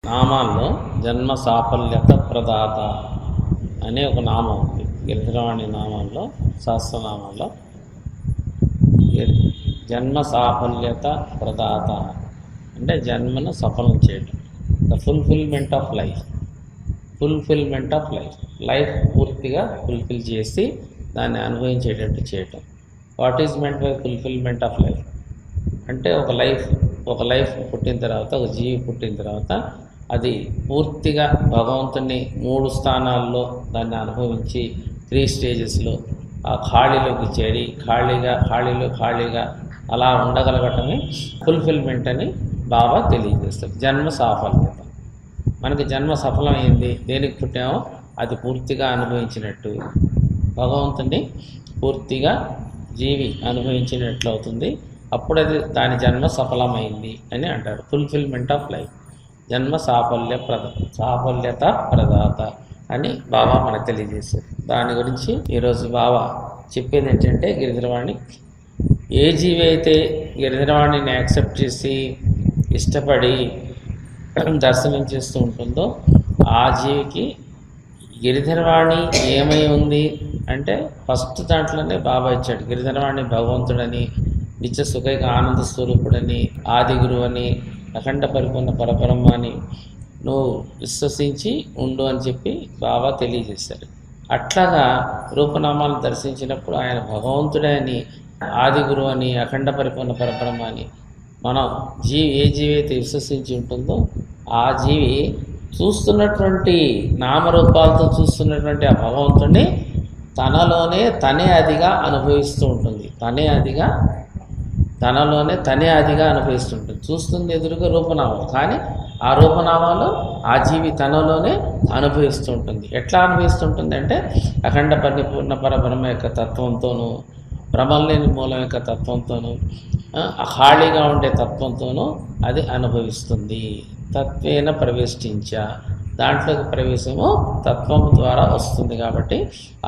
నామాల్లో జన్మ సాఫల్యత ప్రదాత అనే ఒక నామం ఉంది. గిరిధరవాణి నామంలో, సహస్రనామంలో జన్మ సాఫల్యత ప్రదాత అంటే జన్మను సఫలం చేయటం, the fulfilment of life. Fulfilment of life, life పూర్తిగా ఫుల్ఫిల్ చేసి దాన్ని అనుభవించేటట్టు చేయటం. What is meant by fulfilment of life అంటే ఒక లైఫ్ పుట్టిన తర్వాత, ఒక జీవి పుట్టిన తర్వాత అది పూర్తిగా భగవంతుని 3 స్థానాల్లో దాన్ని అనుభవించి 3 స్టేజెస్లో ఆ ఖాళీలోకి చేరి ఖాళీగా అలా ఉండగలగటమే ఫుల్ఫిల్మెంట్ అని బాబా తెలియజేస్తారు. జన్మ సాఫల్యత, మనకి జన్మ సఫలమైంది, దేనికి పుట్టామో అది పూర్తిగా అనుభవించినట్టు, భగవంతుని పూర్తిగా జీవి అనుభవించినట్లు అవుతుంది. అప్పుడు అది దాని జన్మ సఫలమైంది అని అంటారు. ఫుల్ఫిల్మెంట్ ఆఫ్ లైఫ్, జన్మ సాఫల్యత ప్రదాత అని బాబా మనకు తెలియజేశారు. దాని గురించి ఈరోజు బాబా చెప్పేది ఏంటంటే, గిరిధరవాణి ఏ జీవి అయితే గిరిధరవాణిని యాక్సెప్ట్ చేసి ఇష్టపడి దర్శనం చేస్తూ ఉంటుందో ఆ జీవికి గిరిధరవాణి ఏమై ఉంది అంటే, ఫస్ట్ దాంట్లోనే బాబా ఇచ్చాడు. గిరిధరవాణి భగవంతుడని, నిత్య సుఖైక ఆనంద స్వరూపుడని, ఆది గురువు అని, అఖండ పరిపూర్ణ పరబ్రహ్మ అని నువ్వు విశ్వసించి ఉండు అని చెప్పి బాబా తెలియజేశారు. అట్లాగా రూపనామాలు దర్శించినప్పుడు ఆయన భగవంతుడే అని, ఆది గురువు అని, అఖండ పరిపూర్ణ పరబ్రహ్మ అని మనం ఏ జీవి అయితే విశ్వసించి ఉంటుందో ఆ జీవి చూస్తున్నటువంటి నామరూపాలతో చూస్తున్నటువంటి ఆ భగవంతుడిని తనే అదిగా అనుభవిస్తూ ఉంటుంది. తనే అదిగా అనుభవిస్తుంటుంది. చూస్తుంది ఎదురుగా రూపనామాలు, కానీ ఆ రూపనామాలు ఆ జీవి తనలోనే అనుభవిస్తూ ఉంటుంది. ఎట్లా అనుభవిస్తుంటుంది అంటే, అఖండ పరిపూర్ణ పరబ్రహ్మ యొక్క తత్వంతోనూ, భ్రమలేని మూలం యొక్క తత్వంతోనూ, ఖాళీగా ఉండే తత్వంతోనూ అది అనుభవిస్తుంది. తత్వేన ప్రవేశించ, దాంట్లోకి ప్రవేశము తత్వం ద్వారా వస్తుంది. కాబట్టి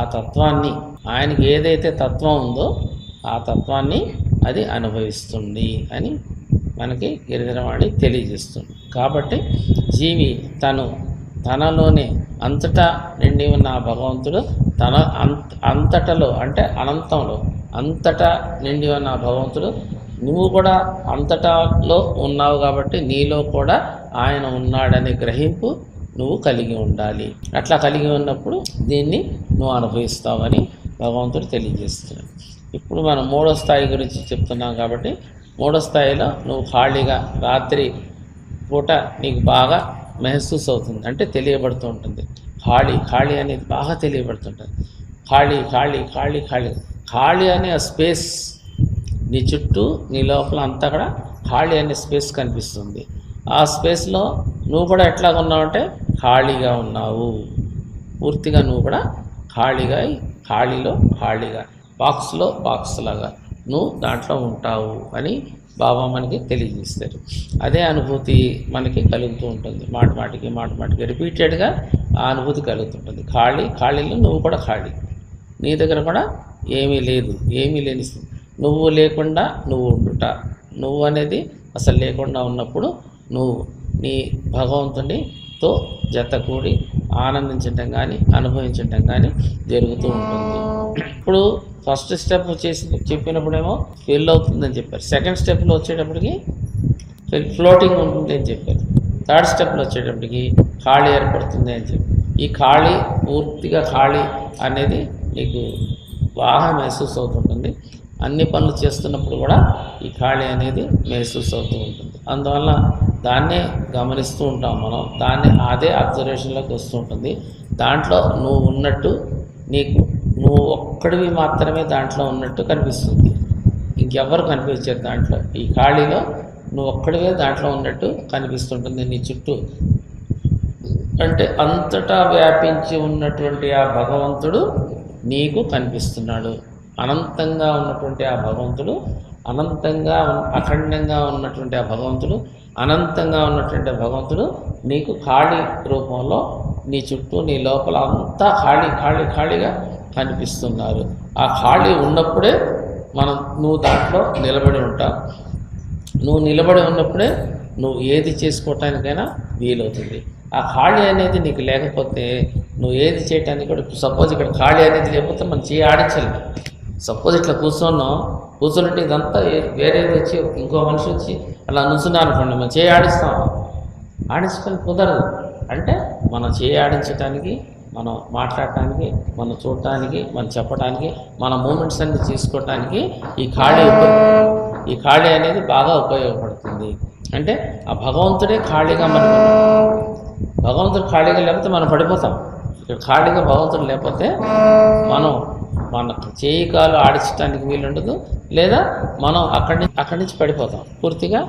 ఆ తత్వాన్ని, ఆయనకి ఏదైతే తత్వం ఉందో ఆ తత్వాన్ని అది అనుభవిస్తుంది అని మనకి గిరిధరవాణి తెలియజేస్తుంది. కాబట్టి జీవి తనలోనే అంతటా నిండి ఉన్న ఆ భగవంతుడు అంతటలో అంటే అనంతంలో అంతటా నిండి ఉన్న ఆ భగవంతుడు, నువ్వు కూడా అంతటాలో ఉన్నావు కాబట్టి నీలో కూడా ఆయన ఉన్నాడనే గ్రహింపు నువ్వు కలిగి ఉండాలి. అట్లా కలిగి ఉన్నప్పుడు దీన్ని నువ్వు అనుభవిస్తావని భగవంతుడు తెలియజేస్తున్నాడు. ఇప్పుడు మనం 3వ స్థాయి గురించి చెప్తున్నాం కాబట్టి 3వ స్థాయిలో నువ్వు ఖాళీగా రాత్రి పూట నీకు బాగా మెహసూస్ అవుతుంది, అంటే తెలియబడుతూ ఉంటుంది. ఖాళీ అనేది బాగా తెలియబడుతుంటుంది. ఖాళీ అనే ఆ స్పేస్ నీ చుట్టూ, నీ లోపల అంతా కూడా ఖాళీ అనే స్పేస్ కనిపిస్తుంది. ఆ స్పేస్లో నువ్వు కూడా ఎట్లాగా ఉన్నావు అంటే ఖాళీగా ఉన్నావు. పూర్తిగా నువ్వు కూడా ఖాళీగా బాక్స్ లాగా నువ్వు దాంట్లో ఉంటావు అని బాబా మనకి తెలియజేస్తారు. అదే అనుభూతి మనకి కలుగుతూ ఉంటుంది. మాటికి రిపీటెడ్గా ఆ అనుభూతి కలుగుతుంటుంది. ఖాళీలో నువ్వు కూడా ఖాళీ, నీ దగ్గర కూడా ఏమీ లేని నువ్వు లేకుండా నువ్వు ఉండుట, నువ్వు అనేది అసలు లేకుండా ఉన్నప్పుడు నువ్వు నీ భగవంతునితో జత కూడి ఆనందించటం కానీ అనుభవించటం కానీ జరుగుతూ ఉంటుంది. ఇప్పుడు ఫస్ట్ స్టెప్ చెప్పినప్పుడేమో ఫెయిల్ అవుతుందని చెప్పారు. సెకండ్ స్టెప్లో వచ్చేటప్పటికి ఫ్లోటింగ్ ఉంటుంది అని చెప్పారు. థర్డ్ స్టెప్లో వచ్చేటప్పటికి ఖాళీ ఏర్పడుతుంది అని చెప్పారు. ఈ పూర్తిగా ఖాళీ అనేది నీకు బాగా మెహసూస్ అవుతుంటుంది. అన్ని పనులు చేస్తున్నప్పుడు కూడా ఈ ఖాళీ అనేది మెహసూస్ అవుతూ ఉంటుంది. అందువల్ల దాన్నే గమనిస్తూ ఉంటాం మనం, అదే అబ్జర్వేషన్లోకి వస్తూ ఉంటుంది. దాంట్లో నువ్వు ఉన్నట్టు, నువ్వు ఒక్కడివి మాత్రమే దాంట్లో ఉన్నట్టు కనిపిస్తుంది. ఇంకెవ్వరు కనిపించారు దాంట్లో. ఈ ఖాళీలో నువ్వు ఒక్కడివే దాంట్లో ఉన్నట్టు కనిపిస్తుంటుంది నీ చుట్టూ. అంటే అంతటా వ్యాపించి ఉన్నటువంటి ఆ భగవంతుడు నీకు కనిపిస్తున్నాడు. అనంతంగా ఉన్నటువంటి ఆ భగవంతుడు, అఖండంగా ఉన్నటువంటి ఆ భగవంతుడు, అనంతంగా ఉన్నటువంటి భగవంతుడు నీకు ఖాళీ రూపంలో నీ చుట్టూ, నీ లోపల అంతా ఖాళీగా కనిపిస్తున్నారు. ఆ ఖాళీ ఉన్నప్పుడే నువ్వు దాంట్లో నిలబడి ఉంటావు. నువ్వు నిలబడి ఉన్నప్పుడే నువ్వు ఏది చేసుకోవటానికైనా వీలవుతుంది. ఆ ఖాళీ అనేది నీకు లేకపోతే నువ్వు ఏది చేయటానికి కూడా, సపోజ్ ఇక్కడ ఖాళీ అనేది లేకపోతే మనం చేయి ఆడించలేము. సపోజ్ ఇట్లా కూర్చున్నట్టు ఇదంతా వేరేది వచ్చి ఇంకో మనిషి వచ్చి అలా నుంచున్నా అనుకోండి, మనం చేయి ఆడిస్తాం, ఆడించడానికి కుదరదు. అంటే మనం చేయి ఆడించడానికి, మనం మాట్లాడటానికి, మనం చూడటానికి, మనం చెప్పడానికి, మన మూమెంట్స్ అన్ని తీసుకోవటానికి ఈ ఖాళీ అనేది బాగా ఉపయోగపడుతుంది. అంటే ఆ భగవంతుడే ఖాళీగా మనకు, భగవంతుడు ఖాళీగా లేకపోతే మనం పడిపోతాం. ఇక్కడ ఖాళీగా భగవంతుడు లేకపోతే మనం మనకు చేయి కాలు ఆడించడానికి వీలుండదు, లేదా మనం అక్కడి నుంచి పడిపోతాం, పూర్తిగా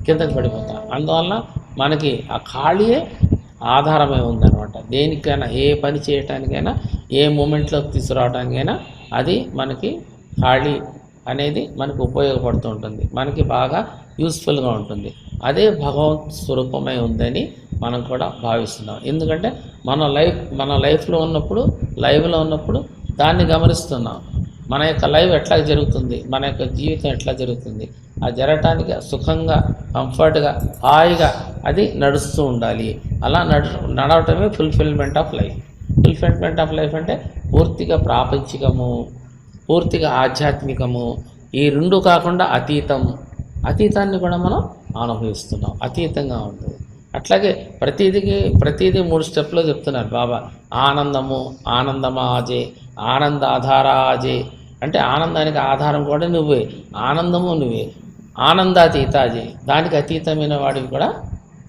కిందకి పడిపోతాం. అందువల్ల మనకి ఆ ఖాళీయే ఆధారమే ఉందన్నమాట. దేనికైనా, ఏ పని చేయటానికైనా, ఏ మూమెంట్లోకి తీసుకురావడానికైనా అది మనకి ఖాళీ అనేది మనకు ఉపయోగపడుతూ ఉంటుంది, మనకి బాగా యూస్ఫుల్గా ఉంటుంది. అదే భగవంత్ స్వరూపమై ఉందని మనం కూడా భావిస్తున్నాం. ఎందుకంటే మన లైఫ్లో ఉన్నప్పుడు, లైవ్లో ఉన్నప్పుడు దాన్ని గమనిస్తున్నాం. మన యొక్క లైవ్ ఎట్లా జరుగుతుంది, మన యొక్క జీవితం ఎట్లా జరుగుతుంది, ఆ జరగటానికి సుఖంగా, కంఫర్ట్గా, హాయిగా అది నడుస్తూ ఉండాలి. అలా నడవటమే fulfilment of life. Fulfilment of life అంటే పూర్తిగా ప్రాపంచికము, పూర్తిగా ఆధ్యాత్మికము, ఈ రెండు కాకుండా అతీతాన్ని కూడా మనం అనుభవిస్తున్నాం. అతీతంగా ఉంటుంది. అట్లాగే ప్రతిదీ 3 స్టెప్లో చెప్తున్నారు బాబా. ఆనందమాజే, ఆనందాధారాజే, అంటే ఆనందానికి ఆధారం కూడా నువ్వే, ఆనందము నువ్వే, ఆనందాతీతాజే, దానికి అతీతమైన వాడివి కూడా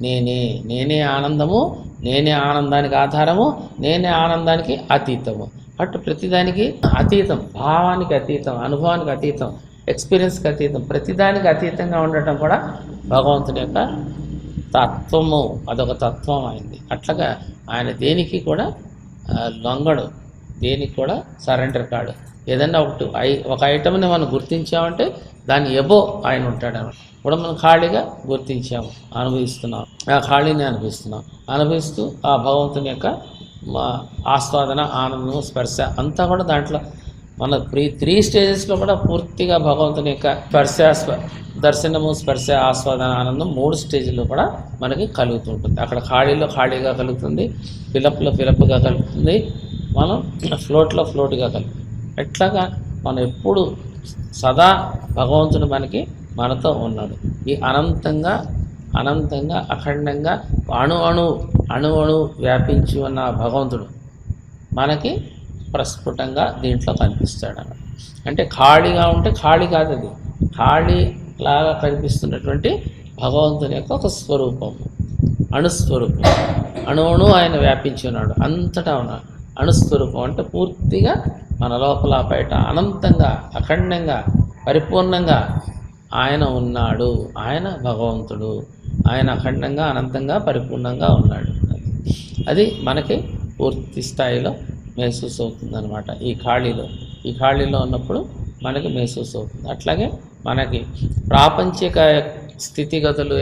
నేనే ఆనందము, నేనే ఆనందానికి ఆధారము, నేనే ఆనందానికి అతీతము. అటు ప్రతిదానికి అతీతం, భావానికి అతీతం, అనుభవానికి అతీతం, ఎక్స్పీరియన్స్కి అతీతం, ప్రతిదానికి అతీతంగా ఉండటం కూడా భగవంతుని యొక్క తత్వము. అదొక తత్వం అయింది. అట్లాగా ఆయన దేనికి కూడా లొంగడు, దేనికి కూడా సరెండర్ కాడు. ఏదన్నా ఒక ఐటమ్ని మనం గుర్తించామంటే దాని ఎబో ఆయన ఉంటాడు. కూడా మనం ఖాళీగా గుర్తించాము, అనుభవిస్తున్నాం, ఆ ఖాళీని అనుభవిస్తూ ఆ భగవంతుని యొక్క ఆస్వాదన, ఆనందం, స్పర్శ అంతా కూడా దాంట్లో మన 3 స్టేజెస్లో కూడా పూర్తిగా భగవంతుని యొక్క దర్శనము, స్పర్శ, ఆస్వాదన, ఆనందం 3 స్టేజ్లో కూడా మనకి కలుగుతూ ఉంటుంది. అక్కడ ఖాళీగా కలుగుతుంది, ఫిలప్గా కలుగుతుంది, మనం ఫ్లోట్గా కలుగుతుంది. ఎట్లాగా మనం ఎప్పుడు సదా భగవంతుడు మనతో ఉన్నాడు. ఈ అనంతంగా అఖండంగా అణు వ్యాపించి ఉన్న భగవంతుడు మనకి ప్రస్ఫుటంగా దీంట్లో కనిపిస్తాడు అన్నమాట. అంటే ఖాళీగా ఉంటే ఖాళీ కాదు, అది ఖాళీలాగా కనిపిస్తున్నటువంటి భగవంతుని యొక్క ఒక స్వరూపం, అణుస్వరూపం. అణువును ఆయన వ్యాపించి ఉన్నాడు, అంతటా ఉన్నాడు. అణుస్వరూపం అంటే పూర్తిగా మన లోపల బయట అనంతంగా, అఖండంగా, పరిపూర్ణంగా ఆయన ఉన్నాడు. ఆయన భగవంతుడు, ఆయన అఖండంగా, అనంతంగా, పరిపూర్ణంగా ఉన్నాడు. అది మనకి పూర్తి స్థాయిలో మహసూస్ అవుతుందన్నమాట. ఈ ఖాళీలో ఉన్నప్పుడు మనకి మహసూస్ అవుతుంది. అట్లాగే మనకి ప్రాపంచిక స్థితిగతుల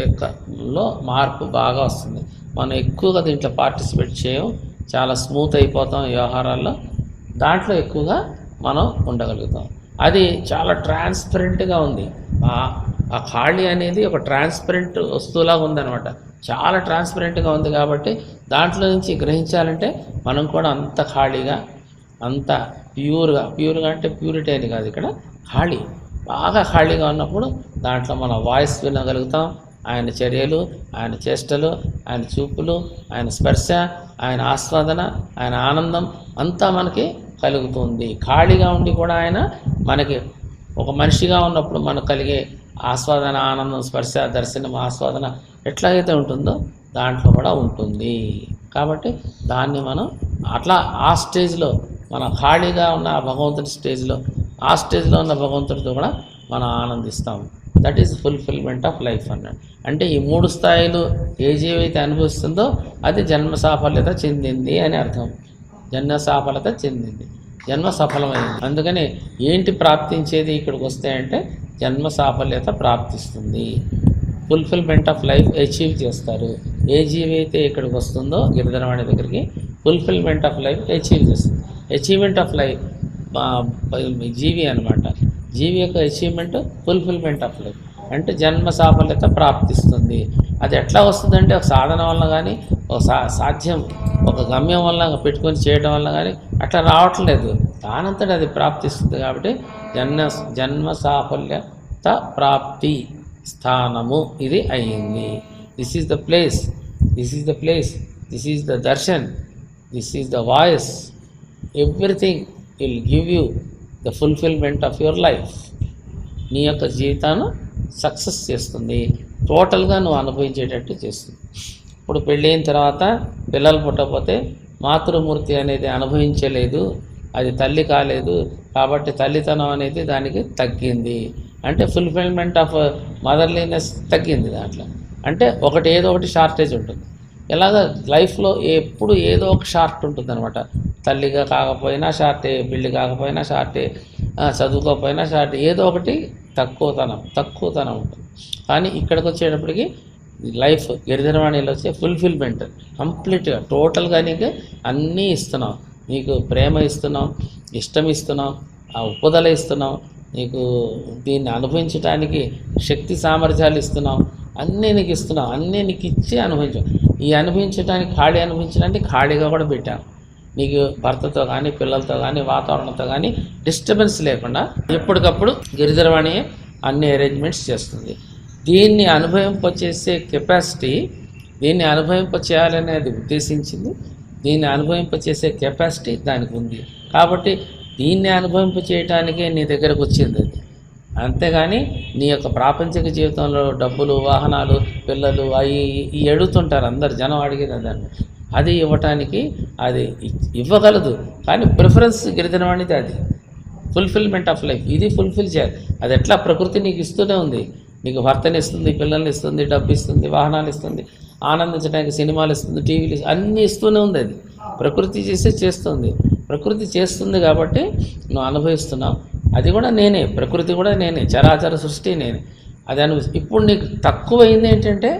లో మార్పు బాగా వస్తుంది. మనం ఎక్కువగా దీంట్లో పార్టిసిపేట్ చేయం, చాలా స్మూత్ అయిపోతాం వ్యవహారాల్లో, దాంట్లో ఎక్కువగా మనం ఉండగలుగుతాం. అది చాలా ట్రాన్స్పరెంట్గా ఉంది. ఆ ఖాళీ అనేది ఒక ట్రాన్స్పరెంట్ వస్తువులాగా ఉందన్నమాట. చాలా ట్రాన్స్పరెంట్గా ఉంది కాబట్టి దాంట్లో నుంచి గ్రహించాలంటే మనం కూడా అంత ఖాళీగా, అంత ప్యూర్గా అంటే ప్యూరిటీ అని కాదు, ఇక్కడ బాగా ఖాళీగా ఉన్నప్పుడు దాంట్లో మన వాయిస్ వినగలుగుతాం. ఆయన చర్యలు, ఆయన చేష్టలు, ఆయన చూపులు, ఆయన స్పర్శ, ఆయన ఆస్వాదన, ఆయన ఆనందం అంతా మనకి కలుగుతుంది. ఖాళీగా ఉండి కూడా ఆయన మనకి ఒక మనిషిగా ఉన్నప్పుడు మనకు కలిగే ఆస్వాదన, ఆనందం, స్పర్శ, దర్శనం, ఆస్వాదన ఎట్లాగైతే ఉంటుందో దాంట్లో కూడా ఉంటుంది. కాబట్టి దాన్ని మనం అట్లా ఆ స్టేజ్లో మన ఖాళీగా ఉన్న భగవంతుడి స్టేజ్లో ఉన్న భగవంతుడితో కూడా మనం ఆనందిస్తాము. That is fulfilment of life అన్నాడు. అంటే ఈ 3 స్థాయిలు ఏ జీవైతే అనుభవిస్తుందో అది జన్మ సాఫల్యత చెందింది అని అర్థం. జన్మ సఫలమైంది. అందుకని ఏంటి ప్రాప్తించేది ఇక్కడికి వస్తాయంటే జన్మ సాఫల్యత ప్రాప్తిస్తుంది, ఫుల్ఫిల్మెంట్ ఆఫ్ లైఫ్ అచీవ్ చేస్తారు. ఏ జీవి అయితే ఇక్కడికి వస్తుందో గిరిధరవాణి దగ్గరికి ఫుల్ఫిల్మెంట్ ఆఫ్ లైఫ్ అచీవ్ చేస్తుంది. అచీవ్మెంట్ ఆఫ్ లైఫ్ జీవి అనమాట. జీవి యొక్క అచీవ్మెంట్ ఫుల్ఫిల్మెంట్ ఆఫ్ లైఫ్ అంటే జన్మ సాఫల్యత ప్రాప్తిస్తుంది. అది ఎట్లా వస్తుందంటే ఒక సాధన వల్ల కానీ ఒక సాధ్యం ఒక గమ్యం వల్ల పెట్టుకొని చేయడం వల్ల కానీ అట్లా రావట్లేదు, దానంతట అది ప్రాప్తిస్తుంది. కాబట్టి జన్మ సాఫల్యత ప్రాప్తి స్థానము ఇది అయ్యింది. This is the place, this is the place, this is the Darshan, this is the voice. Everything will give you the fulfilment of your life. నీ యొక్క జీవితాన్ని సక్సెస్ చేస్తుంది, టోటల్గా నువ్వు అనుభవించేటట్టు చేస్తుంది. ఇప్పుడు పెళ్ళైన తర్వాత పిల్లలు పుట్టకపోతే మాతృమూర్తి అనేది అనుభవించలేదు, అది తల్లి కాలేదు, కాబట్టి తల్లితనం అనేది దానికి తగ్గింది. అంటే ఫుల్ఫిల్మెంట్ ఆఫ్ మదర్లీనెస్ తగ్గింది దాంట్లో. అంటే ఏదో ఒకటి షార్టేజ్ ఉంటుంది. ఇలాగ లైఫ్లో ఎప్పుడు ఏదో ఒక షార్ట్ ఉంటుంది అనమాట. తల్లిగా కాకపోయినా షార్టే, పెళ్ళి కాకపోయినా షార్టే, చదువుకోకపోయినా షార్ట్, ఏదో ఒకటి తక్కువతనం ఉంటుంది. కానీ ఇక్కడికి వచ్చేటప్పటికి లైఫ్ గిరిధరవాణిలో వచ్చే ఫుల్ఫిల్మెంట్ కంప్లీట్గా టోటల్గా నీకు అన్నీ ఇస్తున్నాం. నీకు ప్రేమ ఇస్తున్నాం, ఇష్టం ఇస్తున్నాం, ఆ ఉపదల ఇస్తున్నాం, నీకు దీన్ని అనుభవించడానికి శక్తి సామర్థ్యాలు ఇస్తున్నాం, అన్నీ నీకు ఇస్తున్నాం, అన్నీ నీకు ఇచ్చి అనుభవించాం. ఈ అనుభవించడానికి అనుభవించడానికి ఖాళీగా కూడా పెట్టాం. నీకు భర్తతో కానీ పిల్లలతో కానీ వాతావరణంతో కానీ డిస్టర్బెన్స్ లేకుండా ఎప్పటికప్పుడు గిరిధరవాణి అన్ని అరేంజ్మెంట్స్ చేస్తుంది. దీన్ని అనుభవింపచేసే కెపాసిటీ, దీన్ని అనుభవింపచేయాలనేది ఉద్దేశించింది, దీన్ని అనుభవింపచేసే కెపాసిటీ దానికి ఉంది. కాబట్టి దీన్ని అనుభవింపచేయటానికే నీ దగ్గరకు వచ్చింది అది. అంతేగాని నీ యొక్క ప్రాపంచిక జీవితంలో డబ్బులు, వాహనాలు, పిల్లలు అవి అడుగుతుంటారు అందరు, జనం అడిగేది దాన్ని. అది ఇవ్వటానికి అది ఇవ్వగలదు, కానీ ప్రిఫరెన్స్ గిరిధరవాణిది. అది ఫుల్ఫిల్మెంట్ ఆఫ్ లైఫ్, ఇది ఫుల్ఫిల్ చేయాలి. అది ఎట్లా ప్రకృతి నీకు ఇస్తూనే ఉంది. నీకు భర్తని ఇస్తుంది, పిల్లల్ని ఇస్తుంది, డబ్బు ఇస్తుంది, వాహనాలు ఇస్తుంది, ఆనందించడానికి సినిమాలు ఇస్తుంది, టీవీలు అన్నీ ఇస్తూనే ఉంది. అది ప్రకృతి చేస్తుంది. ప్రకృతి చేస్తుంది కాబట్టి నువ్వు అనుభవిస్తున్నావు. అది కూడా నేనే, ప్రకృతి కూడా నేనే, చరాచర సృష్టి నేనే. అది ఇప్పుడు నీకు తక్కువైంది ఏంటంటే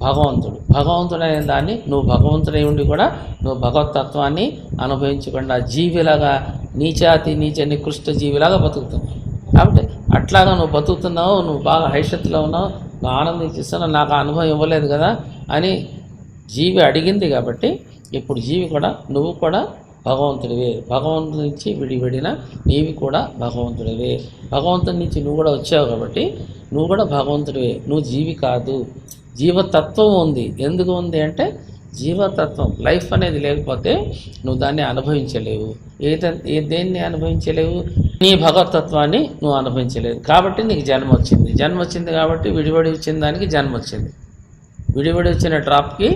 భగవంతుడు అనే దాన్ని నువ్వు భగవంతుడై ఉండి కూడా నువ్వు భగవతత్వాన్ని అనుభవించకుండా జీవిలాగా నీచ నికృష్ట జీవిలాగా బతుకుతున్నావు. కాబట్టి అట్లాగా నువ్వు బతుకుతున్నావు, నువ్వు బాగా హైషత్తులో ఉన్నావు, నువ్వు ఆనందించిస్తున్నావు, నాకు ఆ అనుభవం ఇవ్వలేదు కదా అని జీవి అడిగింది. కాబట్టి ఇప్పుడు జీవి కూడా నువ్వు కూడా భగవంతుడివే. భగవంతుడి నుంచి విడివిడిన నీవి కూడా భగవంతుడివే. భగవంతుడి నుంచి నువ్వు కూడా వచ్చావు కాబట్టి నువ్వు కూడా భగవంతుడివే. నువ్వు జీవి కాదు, జీవతత్వం ఉంది. ఎందుకు ఉంది అంటే జీవతత్వం, లైఫ్ అనేది లేకపోతే నువ్వు దాన్ని అనుభవించలేవు. దేన్ని అనుభవించలేవు? నీ భగవతత్వాన్ని నువ్వు అనుభవించలేవు. కాబట్టి నీకు జన్మ వచ్చింది కాబట్టి విడివడి వచ్చిన దానికి జన్మ వచ్చింది. విడివడి వచ్చిన డ్రాప్కి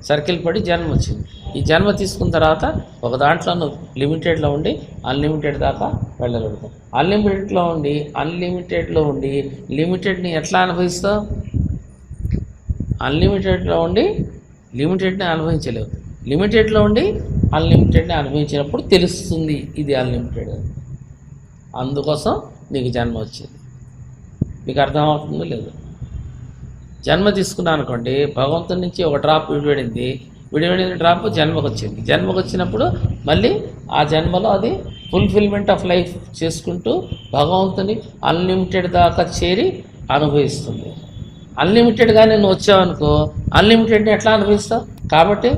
సర్కిల్ పడి జన్మ వచ్చింది. ఈ జన్మ తీసుకున్న తర్వాత ఒక దాంట్లో నువ్వు లిమిటెడ్లో ఉండి అన్లిమిటెడ్ దాకా వెళ్ళగలుగుతావు. అన్లిమిటెడ్లో ఉండి లిమిటెడ్ని ఎట్లా అనుభవిస్తావు? అన్లిమిటెడ్లో ఉండి లిమిటెడ్ని అనుభవించలేవు. లిమిటెడ్లో ఉండి అన్లిమిటెడ్ని అనుభవించినప్పుడు తెలుస్తుంది ఇది అన్లిమిటెడ్. అందుకోసం నీకు జన్మ వచ్చింది. మీకు అర్థమవుతుందో లేదు? జన్మ తీసుకున్నాను అనుకోండి, భగవంతుడి నుంచి ఒక డ్రాప్ విడివడిన డ్రాప్ జన్మకు వచ్చింది. జన్మకు వచ్చినప్పుడు మళ్ళీ ఆ జన్మలో అది ఫుల్ఫిల్మెంట్ ఆఫ్ లైఫ్ చేసుకుంటూ భగవంతుని అన్లిమిటెడ్ దాకా చేరి అనుభవిస్తుంది. అన్లిమిటెడ్గానే నువ్వు వచ్చావనుకో, అన్లిమిటెడ్ని ఎట్లా అనుభవిస్తావు? కాబట్టి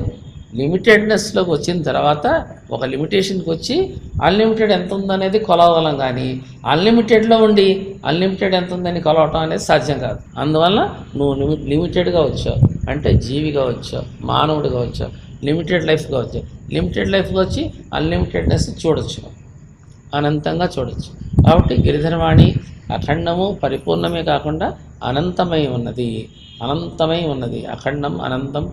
లిమిటెడ్నెస్లోకి వచ్చిన తర్వాత ఒక లిమిటేషన్కి వచ్చి అన్లిమిటెడ్ ఎంత ఉందనేది కొలవగలం. కానీ అన్లిమిటెడ్లో ఉండి అన్లిమిటెడ్ ఎంత ఉందని కొలవటం అనేది సాధ్యం కాదు. అందువల్ల నువ్వు లిమిటెడ్గా వచ్చావు అంటే జీవిగా వచ్చావు, మానవుడిగా వచ్చావు, లిమిటెడ్ లైఫ్గా వచ్చావు. లిమిటెడ్ లైఫ్గా వచ్చి అన్లిమిటెడ్నెస్ చూడొచ్చు, అనంతంగా చూడొచ్చు. కాబట్టి గిరిధరవాణి అఖండము పరిపూర్ణమే కాకుండా అనంతమై ఉన్నది. అఖండం, అనంతం,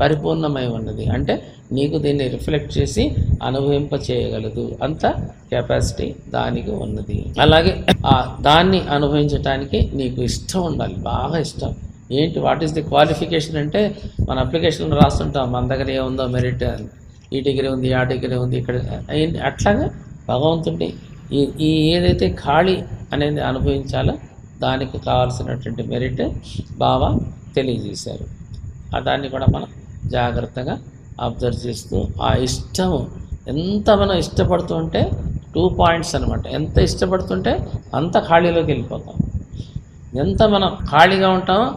పరిపూర్ణమై ఉన్నది. అంటే నీకు దీన్ని రిఫ్లెక్ట్ చేసి అనుభవింప చేయగలదు, అంత కెపాసిటీ దానికి ఉన్నది. అలాగే దాన్ని అనుభవించడానికి నీకు ఇష్టం ఉండాలి, బాగా ఇష్టం. వాట్ ఈస్ ది క్వాలిఫికేషన్ అంటే మన అప్లికేషన్లో రాస్తుంటాం మన దగ్గర ఏముందో మెరిట్, ఈ డిగ్రీ ఉంది, ఆ డిగ్రీ ఉంది, ఇక్కడ అట్లాగే భగవంతుడి ఈ ఏదైతే ఖాళీ అనేది అనుభవించాలో దానికి కావాల్సినటువంటి మెరిట్ బాగా తెలియజేశారు. దాన్ని కూడా మనం జాగ్రత్తగా అబ్జర్వ్ చేస్తూ ఆ ఇష్టము ఎంత మనం ఇష్టపడుతుంటే 2 పాయింట్స్ అనమాట. ఎంత ఇష్టపడుతుంటే అంత ఖాళీలోకి వెళ్ళిపోతాం. ఎంత మనం ఖాళీగా ఉంటామో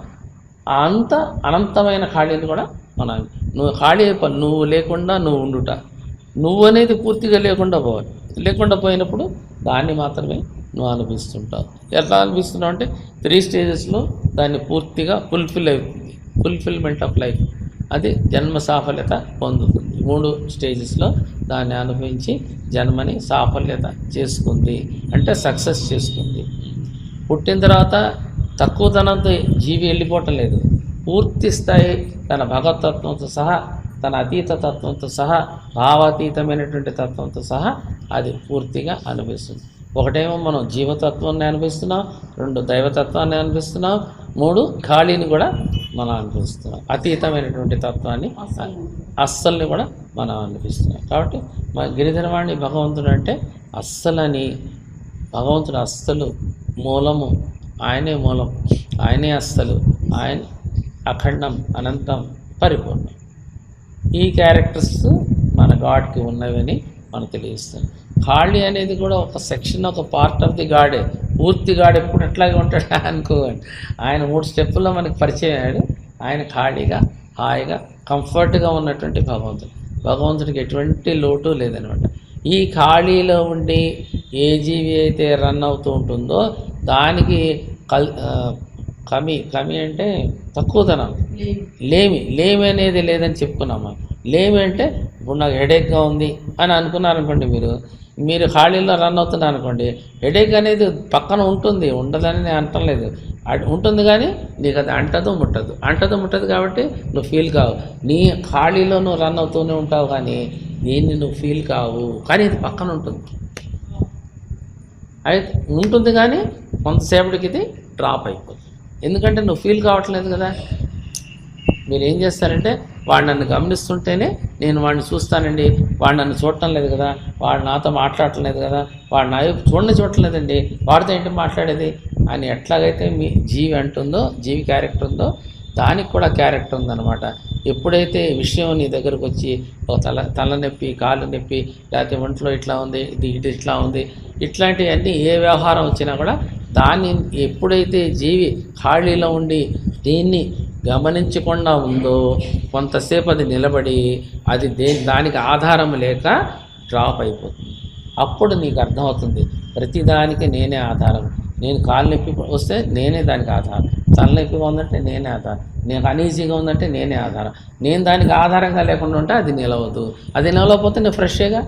అంత అనంతమైన ఖాళీని కూడా మనం నువ్వు ఖాళీ నువ్వు లేకుండా నువ్వు ఉండుట, నువ్వు అనేది పూర్తిగా లేకుండా పోవాలి. లేకుండా పోయినప్పుడు దాన్ని మాత్రమే నువ్వు అనిపిస్తుంటావు. ఎట్లా అనిపిస్తున్నావు అంటే 3 స్టేజెస్లో దాన్ని పూర్తిగా ఫుల్ఫిల్ అవుతుంది. ఫుల్ఫిల్మెంట్ ఆఫ్ లైఫ్ అది జన్మ సాఫల్యత పొందుతుంది. 3 స్టేజెస్లో దాన్ని అనుభవించి జన్మని సాఫల్యత చేసుకుంది, అంటే సక్సెస్ చేసుకుంది. పుట్టిన తర్వాత తక్కువతనంతో జీవి వెళ్ళిపోవటం లేదు. పూర్తి స్థాయి తన భగవతత్వంతో సహా, తన అతీత తత్వంతో సహా, భావాతీతమైనటువంటి తత్వంతో సహా అది పూర్తిగా అనుభవిస్తుంది. ఒకటేమో మనం జీవతత్వాన్ని అనుభవిస్తున్నాం, 2 దైవతత్వాన్ని అనుభవిస్తున్నాం, 3 ఖాళీని కూడా మనం అనుభవిస్తున్నాం. అతీతమైనటువంటి తత్వాన్ని అస్సల్ని కూడా మనం అనిపిస్తున్నాం. కాబట్టి మన గిరిధరవాణి భగవంతుడు అంటే అస్సలని, భగవంతుడు అస్సలు మూలము, ఆయనే మూలం, ఆయనే అస్సలు, ఆయన అఖండం, అనంతం, పరిపూర్ణం. ఈ క్యారెక్టర్స్ మన గాడ్కి ఉన్నవని మనకు తెలియస్తుంది. ఖాళీ అనేది కూడా ఒక సెక్షన్, ఒక పార్ట్ ఆఫ్ ది గాడే. పూర్తి గాడు ఎప్పుడు ఎట్లాగే ఉంటాడు అనుకోండి. ఆయన 3 స్టెప్పుల్లో మనకి పరిచయం అయ్యాడు. ఆయన ఖాళీగా, హాయిగా, కంఫర్ట్గా ఉన్నటువంటి భగవంతుడు. భగవంతుడికి ఎటువంటి లోటు లేదనమాట. ఈ ఖాళీలో ఉండి ఏ జీవి అయితే రన్ అవుతూ ఉంటుందో దానికి కమి అంటే తక్కువతనం, లేమి అనేది లేదని చెప్పుకున్నామా. లేమి అంటే ఇప్పుడు నాకు హెడేక్గా ఉంది అని అనుకున్నారనుకోండి, మీరు ఖాళీలో రన్ అవుతున్నారు అనుకోండి, హెడేక్ అనేది పక్కన ఉంటుంది, ఉండదని నేను అంటలేదు, ఉంటుంది. కానీ నీకు అది అంటదు ముట్టదు కాబట్టి నువ్వు ఫీల్ కావు. నీ ఖాళీలో నువ్వు రన్ అవుతూనే ఉంటావు, కానీ దీన్ని నువ్వు ఫీల్ కావు. కానీ ఇది పక్కన ఉంటుంది, అయితే ఉంటుంది, కానీ కొంతసేపటికి ఇది డ్రాప్ అయిపోతుంది. ఎందుకంటే నువ్వు ఫీల్ కావట్లేదు కదా. మీరు ఏం చేస్తారంటే, వాడు నన్ను గమనిస్తుంటేనే నేను వాడిని చూస్తానండి, వాడు నన్ను చూడటం లేదు కదా, వాడు నాతో మాట్లాడటం లేదు కదా, వాడు నా చూడలేదండి, వాడితో ఏంటి మాట్లాడేది అని ఎట్లాగైతే మీ జీవి అంటుందో, జీవి క్యారెక్టర్ ఉందో, దానికి కూడా క్యారెక్టర్ ఉందన్నమాట. ఎప్పుడైతే విషయం నీ దగ్గరకు వచ్చి ఒక తలనొప్పి, కాళ్ళు నొప్పి, లేకపోతే ఒంట్లో ఇట్లా ఉంది, ఇది ఇట్లా ఉంది, ఇట్లాంటివన్నీ ఏ వ్యవహారం వచ్చినా కూడా దాన్ని ఎప్పుడైతే జీవి ఖాళీలో ఉండి దీన్ని గమనించకుండా ఉందో కొంతసేపు అది నిలబడి అది దానికి ఆధారం లేక డ్రాప్ అయిపోతుంది. అప్పుడు నీకు అర్థమవుతుంది, ప్రతిదానికి నేనే ఆధారం. నేను కాలు నొప్పి వస్తే నేనే దానికి ఆధారం, తలనొప్పిగా ఉందంటే నేనే ఆధారం, నేను అనీజీగా ఉందంటే నేనే ఆధారం. నేను దానికి ఆధారంగా లేకుండా ఉంటే అది నిలవదు. అది నిలవకపోతే నేను ఫ్రెష్గా.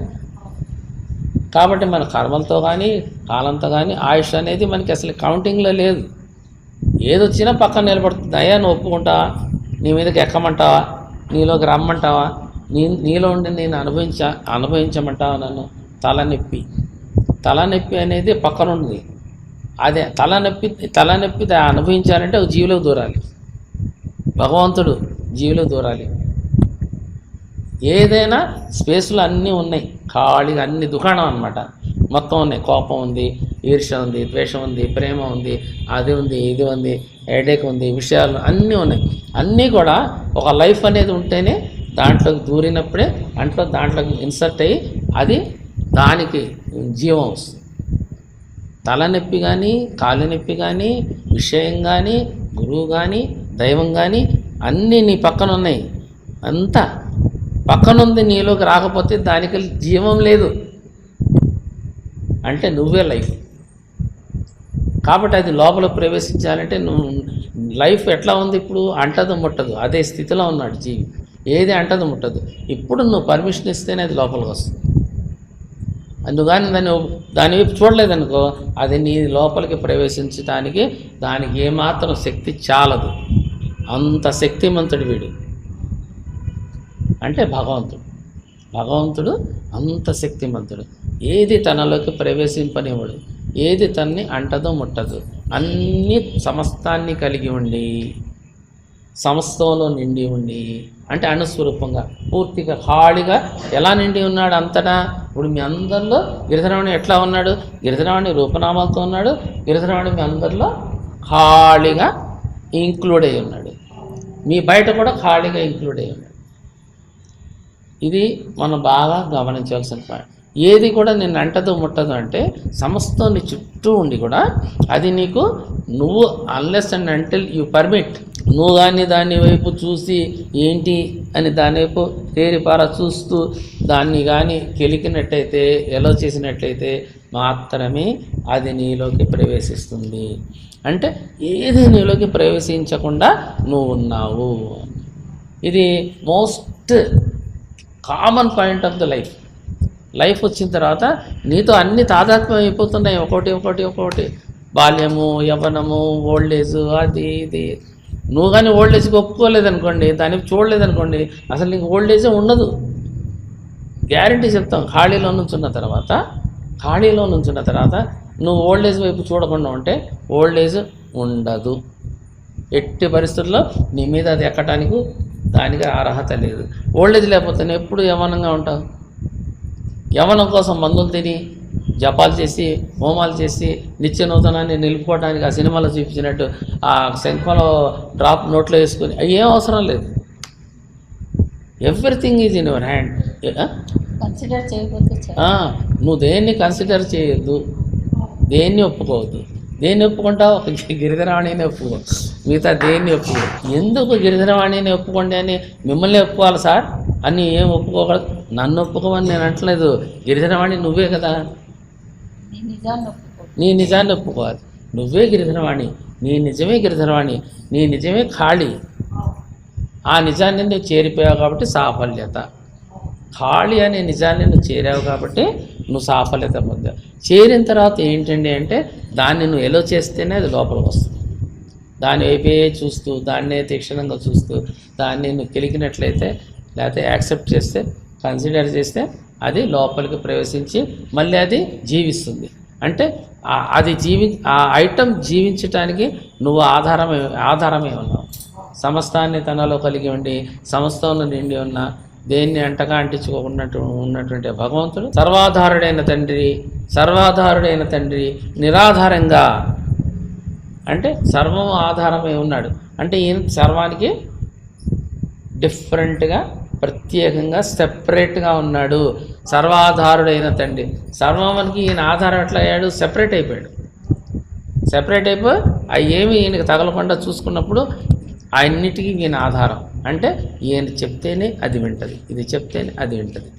కాబట్టి మన కర్మలతో కానీ కాలంతో కానీ ఆయుష్ అనేది మనకి అసలు కౌంటింగ్లో లేదు. ఏదొచ్చినా పక్కన నిలబడుతుంది. అయ్యా నువ్వు ఒప్పుకుంటావా, నీ మీదకి ఎక్కమంటావా, నీలోకి రమ్మంటావా, నీలో ఉండి నేను అనుభవించమంటావా నన్ను. తలనొప్పి అనేది పక్కన ఉంది. అదే తలనొప్పి అనుభవించాలంటే ఒక జీవిలోకి దూరాలి, భగవంతుడు జీవిలోకి దూరాలి. ఏదైనా స్పేస్లో అన్నీ ఉన్నాయి, ఖాళీగా అన్ని దుకాణం అనమాట, మొత్తం ఉన్నాయి. కోపం ఉంది, ఈర్ష్య ఉంది, ద్వేషం ఉంది, ప్రేమ ఉంది, అది ఉంది, ఇది ఉంది, హెడేక్ ఉంది, విషయాలు అన్నీ ఉన్నాయి. అన్నీ కూడా ఒక లైఫ్ అనేది ఉంటేనే దాంట్లోకి దూరినప్పుడే దాంట్లోకి ఇన్సర్ట్ అయ్యి అది దానికి జీవం వస్తుంది. తలనొప్పి కానీ, కాలు నొప్పి కానీ, విషయం కానీ, గురువు కానీ, దైవం కానీ అన్నీ నీ పక్కన ఉన్నాయి. అంతా పక్కనుంది, నీలోకి రాకపోతే దానికి జీవం లేదు, అంటే నువ్వే లైఫ్. కాబట్టి అది లోపల ప్రవేశించాలంటే నువ్వు లైఫ్ ఎట్లా ఉంది ఇప్పుడు, అంటదు ముట్టదు, అదే స్థితిలో ఉన్నాడు జీవి. ఏది అంటదు ముట్టదు. ఇప్పుడు నువ్వు పర్మిషన్ ఇస్తేనే అది లోపలికి వస్తుంది. నువ్వు కానీ దాని వైపు చూడలేదనుకో, అది నీ లోపలికి ప్రవేశించడానికి దానికి ఏమాత్రం శక్తి చాలదు. అంత శక్తిమంతుడు వీడు అంటే భగవంతుడు అంత శక్తిమంతుడు. ఏది తనలోకి ప్రవేశింపనివ్వడు, ఏది తన్ని అంటదో ముట్టదు. అన్ని సమస్తాన్ని కలిగి ఉండి, సమస్తంలో నిండి ఉండి, అంటే అణుస్వరూపంగా పూర్తిగా ఖాళీగా ఎలా నిండి ఉన్నాడు అంతటా. ఇప్పుడు మీ అందరిలో గిరిధరవాణి ఎట్లా ఉన్నాడు, గిరిధరవాణి రూపనామాలతో ఉన్నాడు. గిరిధరవాణి మీ అందరిలో ఖాళీగా ఇంక్లూడ్ అయి ఉన్నాడు, మీ బయట కూడా ఖాళీగా ఇంక్లూడ్ అయి ఉన్నాడు. ఇది మనం బాగా గమనించాల్సిన పాయింట్. ఏది కూడా నిన్ను అంటదు ముట్టదు అంటే సమస్తం నీ చుట్టూ ఉండి కూడా అది నీకు నువ్వు unless and until you permit నువ్వు కానీ దాని వైపు చూసి ఏంటి అని దాని వైపు తేరిపార చూస్తూ దాన్ని కానీ కెలికినట్టయితే ఎలా చేసినట్లయితే మాత్రమే అది నీలోకి ప్రవేశిస్తుంది. అంటే ఏది నీలోకి ప్రవేశించకుండా నువ్వు ఉన్నావు. ఇది most common point of the life వచ్చిన తర్వాత నీతో అన్ని తాదాత్మ్యం అయిపోతున్నాయి, ఒకటి బాల్యము, యవ్వనము, ఓల్డ్ ఏజ్, అది ఇది. నువ్వు కానీ ఓల్డ్ ఏజ్కి ఒప్పుకోలేదనుకోండి, దాన్ని చూడలేదనుకోండి, అసలు నీకు ఓల్డ్ ఏజే ఉండదు. గ్యారంటీ చెప్తాం. ఖాళీలో నుంచున్న తర్వాత నువ్వు ఓల్డ్ ఏజ్ వైపు చూడకుండా ఉంటే ఓల్డ్ ఏజ్ ఉండదు. ఎట్టి పరిస్థితుల్లో నీ మీద అది ఎక్కడానికి దానికి అర్హత లేదు. ఓల్డ్ ఏజ్ లేకపోతే నువ్వు ఎప్పుడు యవ్వనంగా ఉంటావు. యవ్వనం కోసం మందులు తిని జపాలు చేసి హోమాలు చేసి నిత్య నూతనాన్ని నిలుపుకోవడానికి ఆ సినిమాలో చూపించినట్టు ఆ శంఖంలో డ్రాప్ నోట్లో వేసుకొని ఏం అవసరం లేదు. Everything is in your hand. Consider చేయకపోతే నువ్వు దేన్ని కన్సిడర్ చేయొద్దు, దేన్ని ఒప్పుకోవద్దు. దేన్ని ఒప్పుకుంటావు? గిరిధరవాణిని ఒప్పుకో, మిగతా దేన్ని ఒప్పుకో. ఎందుకు గిరిధరవాణిని ఒప్పుకోండి అని మిమ్మల్ని ఒప్పుకోవాలి సార్ అని ఏం ఒప్పుకోగలదు? నన్ను ఒప్పుకోమని నేను అంటలేదు. గిరిధరవాణి నువ్వే కదా, నీ నిజాన్ని ఒప్పుకోవాలి. నువ్వే గిరిధరవాణి, నీ నిజమే గిరిధరవాణి, నీ నిజమే ఖాళీ. ఆ నిజాన్ని నువ్వు చేరిపోయావు కాబట్టి సాఫల్యత. ఖాళీ అనే నిజాన్ని నువ్వు చేరావు కాబట్టి నువ్వు సాఫల్యత పొందావు. చేరిన తర్వాత ఏంటండి అంటే దాన్ని నువ్వు ఎలా చేస్తేనే అది లోపలికి వస్తుంది. దాని వైపే చూస్తూ, దాన్నే తీక్షణంగా చూస్తూ, దాన్ని నువ్వు కెలికినట్లయితే, లేకపోతే యాక్సెప్ట్ చేస్తే, కన్సిడర్ చేస్తే అది లోపలికి ప్రవేశించి మళ్ళీ అది జీవిస్తుంది. అంటే అది ఆ ఐటమ్ జీవించటానికి నువ్వు ఆధారమే ఉన్నావు. సమస్తాన్ని తనలో కలిగి ఉండి సమస్తంలో నిండి ఉన్న, దేన్ని అంటగా అంటించుకోకుండా ఉన్నటువంటి భగవంతుడు సర్వాధారుడైన తండ్రి నిరాధారంగా, అంటే సర్వం ఆధారమై ఉన్నాడు. అంటే ఈయన సర్వానికి డిఫరెంట్గా, ప్రత్యేకంగా, సెపరేట్గా ఉన్నాడు. సర్వాధారుడైన తండ్రి. సర్వానికి ఈయన ఆధారం ఎట్లా అయ్యాడు? సెపరేట్ అయిపోయి అవి ఏమి ఈయనకి తగలకుండా చూసుకున్నప్పుడు అన్నిటికీ ఈయన ఆధారం. అంటే ఈయన చెప్తేనే అది వింటది, ఇది చెప్తేనే అది వింటది.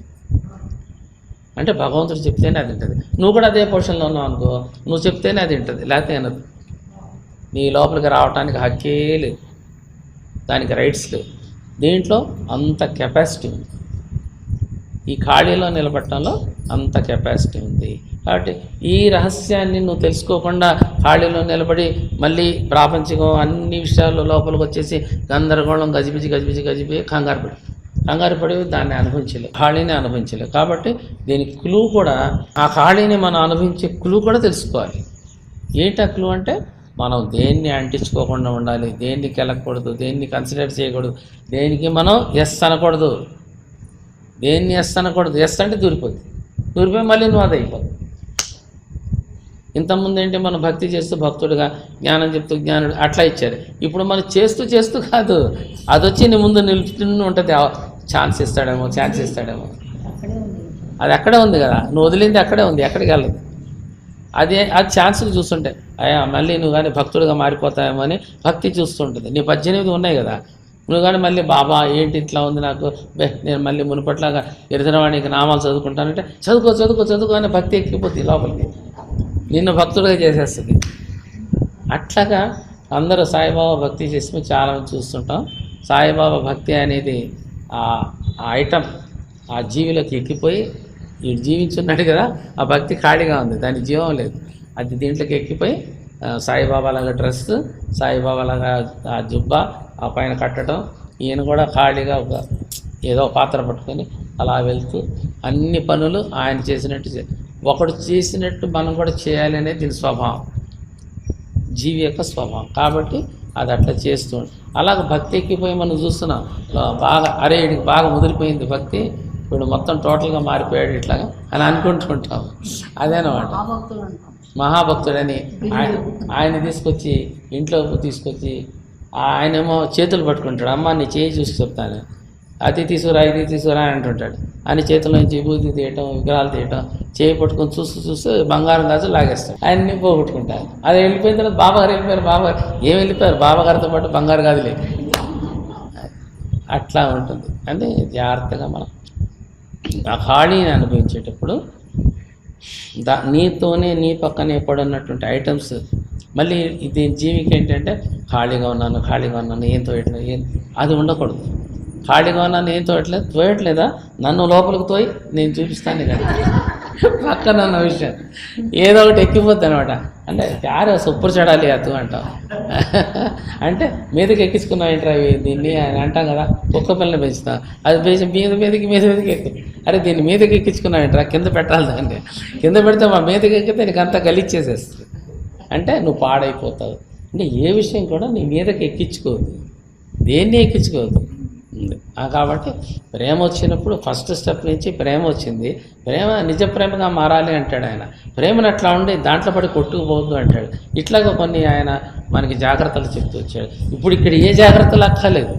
అంటే భగవంతుడు చెప్తేనే అది వింటది. నువ్వు కూడా అదే పొజిషన్లో ఉన్నావు అనుకో, నువ్వు చెప్తేనే అది వింటది, లేకపోతే వినదు. నీ లోపలికి రావడానికి హక్కే లేదు, దానికి రైట్స్ లేవు. దీంట్లో అంత కెపాసిటీ ఉంది. ఈ ఖాళీలో నిలబడటంలో అంత కెపాసిటీ ఉంది. కాబట్టి ఈ రహస్యాన్ని నువ్వు తెలుసుకోకుండా ఖాళీలో నిలబడి మళ్ళీ ప్రాపంచికం అన్ని విషయాల్లో లోపలికి వచ్చేసి గందరగోళం గజిబిజి కంగారు పడి దాన్ని అనుభవించలేవు, ఖాళీని అనుభవించలేవు. కాబట్టి దీనికి క్లూ కూడా, ఆ ఖాళీని మనం అనుభవించే క్లూ కూడా తెలుసుకోవాలి. ఏంటి ఆ క్లూ అంటే మనం దేన్ని అంటించుకోకుండా ఉండాలి, దేన్ని కెలకూడదు, దేన్ని కన్సిడర్ చేయకూడదు, దేనికి మనం ఎస్ అనకూడదు. ఎస్ అంటే దూరిపోయి మళ్ళీ నువ్వు అది అయిపోదు. ఇంతకుముందు ఏంటి మనం భక్తి చేస్తూ భక్తుడుగా, జ్ఞానం చెప్తూ జ్ఞానుడు అట్లా ఇచ్చారు. ఇప్పుడు మనం చేస్తూ కాదు, అది వచ్చి నీ ముందు నిలుపుతూనే ఉంటుంది. ఛాన్స్ ఇస్తాడేమో అది అక్కడే ఉంది కదా, నువ్వు వదిలింది అక్కడే ఉంది, ఎక్కడికి వెళ్ళదు. అది ఛాన్స్కి చూస్తుంటే మళ్ళీ నువ్వు కానీ భక్తుడిగా మారిపోతాయేమో అని భక్తి చూస్తుంటుంది. నీ 18 ఉన్నాయి కదా, నువ్వు కానీ మళ్ళీ బాబా ఏంటి ఇట్లా ఉంది నాకు, నేను మళ్ళీ మునుపట్లాగా గిరిధరవాణికి నామాలు చదువుకుంటానంటే చదువుకో అని భక్తి ఎక్కిపోతుంది లోపలికి, నిన్ను భక్తుడిగా చేసేస్తుంది. అట్లాగా అందరూ సాయిబాబా భక్తి చేసి చాలామంది చూస్తుంటాం. సాయిబాబా భక్తి అనేది ఆ ఐటమ్ ఆ జీవిలోకి ఎక్కిపోయి, వీడు జీవించున్నాడు కదా, ఆ భక్తి ఖాళీగా ఉంది, దానికి జీవం లేదు. అది దీంట్లోకి ఎక్కిపోయి సాయిబాబా లాగా డ్రెస్, సాయిబాబా లాగా ఆ జుబ్బా ఆ పైన కట్టడం, ఈయన కూడా ఖాళీగా ఏదో పాత్ర పట్టుకొని అలా వెళ్తూ అన్ని పనులు ఆయన చేసినట్టు, ఒకడు చేసినట్టు మనం కూడా చేయాలి అనేది దీని స్వభావం, జీవి యొక్క స్వభావం. కాబట్టి అది అట్లా చేస్తూ అలాగ భక్తి ఎక్కిపోయి మనం చూస్తున్నాం. బాగా వీడికి బాగా ముదిరిపోయింది భక్తి, వీడు మొత్తం టోటల్గా మారిపోయాడు ఇట్లాగా అని అనుకుంటుంటాం. అదేనమాట మహాభక్తుడని. ఆయన తీసుకొచ్చి ఇంట్లో తీసుకొచ్చి ఆయనేమో చేతులు పట్టుకుంటాడు, అమ్మ నీ చేయి చూసి చెప్తాను, అది తీసుకురా ఇది తీసుకురా అని అంటుంటాడు. అని చేతిలో నుంచి విభూతి తీయటం, విగ్రహాలు తీయటం, చేయి పట్టుకొని చూస్తూ బంగారం గాజులు లాగేస్తాడు. ఆయన్ని పోగొట్టుకుంటారు. అది వెళ్ళిపోయిన తర్వాత బాబాగారు వెళ్ళిపోయారు. బాబాగారు ఏం వెళ్ళిపోయారు, బాబాగారితో పాటు బంగారు గాజులే. అట్లా ఉంటుంది. అంటే జాగ్రత్తగా మనం ఆ ఖాళీని అనుభవించేటప్పుడు నీతోనే నీ పక్కనే పడున్నటువంటి ఐటమ్స్. మళ్ళీ ఇది జీవికి ఏంటంటే ఖాళీగా ఉన్నాను ఏం తోయట్లేదు, అది ఉండకూడదు. ఖాళీగా ఉన్నాను ఏం తోయట్లేదా, నన్ను లోపలికి తోయి నేను చూపిస్తాను కదా పక్కన ఉన్న విషయం ఏదో ఒకటి ఎక్కిపోద్ది అనమాట. అంటే యారే సూపర్ చెడాలి అతు అంటాం. అంటే మీదకి ఎక్కించుకున్నావు ఏంట్రా దీన్ని అని అంటాం కదా. కుక్క పిల్లని పెంచుతాం, అది పెంచి మీదకి ఎక్కు. అరే దీన్ని మీదకి ఎక్కించుకున్నావు ఏంట్రా, కింద పెట్టాలి దాన్ని. కింద పెడితే మా మీదకి ఎక్కితే నీకు అంతా గలిచ్చేసేస్తుంది. అంటే నువ్వు పాడైపోతావు. అంటే ఏ విషయం కూడా నీ మీదకి ఎక్కించుకోవద్దు, దేన్ని ఎక్కించుకోవద్దు. కాబట్టి ప్రేమ వచ్చినప్పుడు ఫస్ట్ స్టెప్ నుంచి ప్రేమ వచ్చింది, ప్రేమ నిజ ప్రేమగా మారాలి అంటాడు ఆయన. ప్రేమను అట్లా ఉండి దాంట్లో పడి కొట్టుకుపోవద్దు అంటాడు. ఇట్లాగా కొన్ని ఆయన మనకి జాగ్రత్తలు చెప్తూ వచ్చాడు. ఇప్పుడు ఇక్కడ ఏ జాగ్రత్తలు అక్కర్లేదు.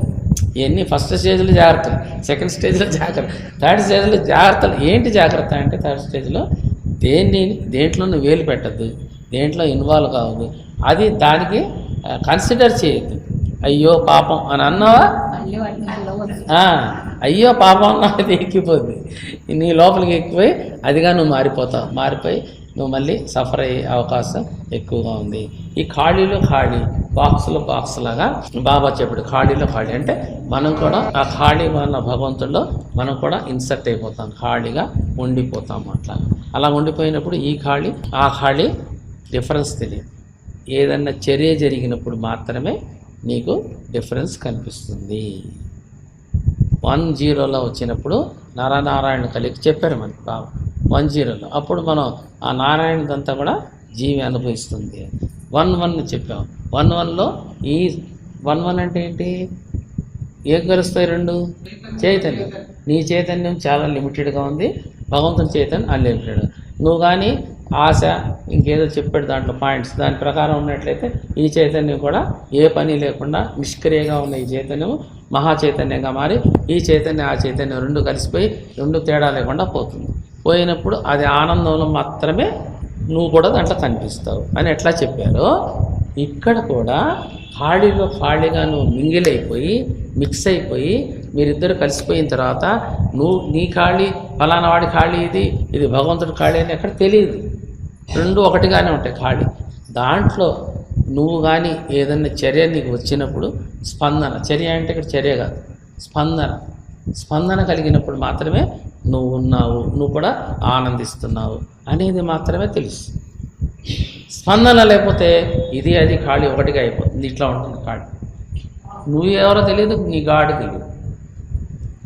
ఇవన్నీ ఫస్ట్ స్టేజ్లో జాగ్రత్తలు, సెకండ్ స్టేజ్లో జాగ్రత్త, థర్డ్ స్టేజ్లో జాగ్రత్తలు. ఏంటి జాగ్రత్త అంటే థర్డ్ స్టేజ్లో దేంట్లో నువ్వు వేలు పెట్టద్దు, దేంట్లో ఇన్వాల్వ్ కావద్దు, అది దానికి కన్సిడర్ చేయొద్దు. అయ్యో పాపం అని అన్నావా, అయ్యో పాపం అన్నది ఎక్కిపోద్ది, నీ లోపలికి ఎక్కిపోయి అదిగా నువ్వు మారిపోయి నువ్వు మళ్ళీ సఫర్ అయ్యే అవకాశం ఎక్కువగా ఉంది. ఈ ఖాళీ బాక్స్ లాగా బాబా చెప్పాడు. ఖాళీ అంటే మనం కూడా ఆ ఖాళీ ఉన్న భగవంతుల్లో మనం కూడా ఇన్సర్ట్ అయిపోతాం, ఖాళీగా ఉండిపోతాం. అలా ఉండిపోయినప్పుడు ఈ ఆ ఖాళీ డిఫరెన్స్ తెలియదు. ఏదన్నా చర్య జరిగినప్పుడు మాత్రమే నీకు డిఫరెన్స్ కనిపిస్తుంది. 10లో వచ్చినప్పుడు నరనారాయణ కలిగి చెప్పారు మనకి బాబా 10లో. అప్పుడు మనం ఆ నారాయణదంతా కూడా జీవి అనుభవిస్తుంది. 11 చెప్పాం. 11లో ఈ 11 అంటే ఏంటి, ఏం కలుస్తాయి రెండు? చైతన్యం. నీ చైతన్యం చాలా లిమిటెడ్గా ఉంది, భగవంతుని చైతన్యం అన్లిమిటెడ్. నువ్వు కానీ ఆశ ఇంకేదో చెప్పాడు దాంట్లో పాయింట్స్, దాని ప్రకారం ఉన్నట్లయితే ఈ చైతన్యం కూడా ఏ పని లేకుండా నిష్క్రియంగా ఉన్న ఈ చైతన్యం మహా చైతన్యంగా మారి ఈ చైతన్యం ఆ చైతన్యం రెండు కలిసిపోయి రెండు తేడా లేకుండా పోతుంది. పోయినప్పుడు అది ఆనందంలో మాత్రమే నువ్వు కూడా దాంట్లో కనిపిస్తావు అని ఎట్లా చెప్పారో ఇక్కడ కూడా ఖాళీగా నువ్వు మింగిల్ అయిపోయి మిక్స్ అయిపోయి మీరిద్దరు కలిసిపోయిన తర్వాత నీ ఖాళీ ఫలానా వాడి ఖాళీ ఇది భగవంతుడి ఖాళీ అని ఎక్కడ తెలియదు. రెండు ఒకటిగానే ఉంటాయి ఖాళీ. దాంట్లో నువ్వు కానీ ఏదన్నా చర్య నీకు వచ్చినప్పుడు స్పందన, చర్య అంటే ఇక్కడ చర్య కాదు స్పందన కలిగినప్పుడు మాత్రమే నువ్వు ఉన్నావు, నువ్వు కూడా ఆనందిస్తున్నావు అనేది మాత్రమే తెలుసు. స్పందన లేకపోతే ఇది అది ఖాళీ ఒకటిగా అయిపోతుంది, ఇట్లా ఉంటుంది ఖాళీ. నువ్వు ఎవరో తెలియదు, నీ గాడి తెలియదు.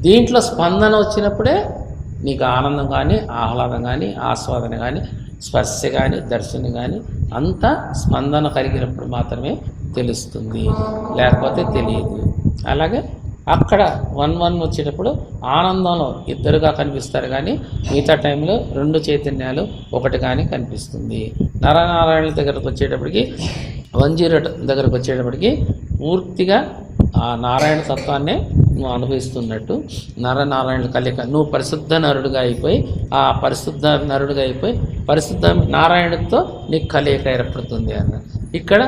దీంట్లో స్పందన వచ్చినప్పుడే నీకు ఆనందం కానీ ఆహ్లాదం కానీ ఆస్వాదన కానీ స్పర్శ కానీ దర్శనం కానీ అంతా స్పందన కలిగినప్పుడు మాత్రమే తెలుస్తుంది, లేకపోతే తెలియదు. అలాగే అక్కడ 11 వచ్చేటప్పుడు ఆనందంలో ఇద్దరుగా కనిపిస్తారు కానీ మిగతా టైంలో రెండు చైతన్యాలు ఒకటి కానీ కనిపిస్తుంది. నరనారాయణ దగ్గరకు వచ్చేటప్పటికి 10 దగ్గరకు వచ్చేటప్పటికి పూర్తిగా ఆ నారాయణ తత్వాన్నే నువ్వు అనుభవిస్తున్నట్టు నరనారాయణ కలిక నువ్వు పరిశుద్ధ నరుడుగా అయిపోయి పరిశుద్ధ నారాయణతో నీకు కలియక ఏర్పడుతుంది అన్న. ఇక్కడ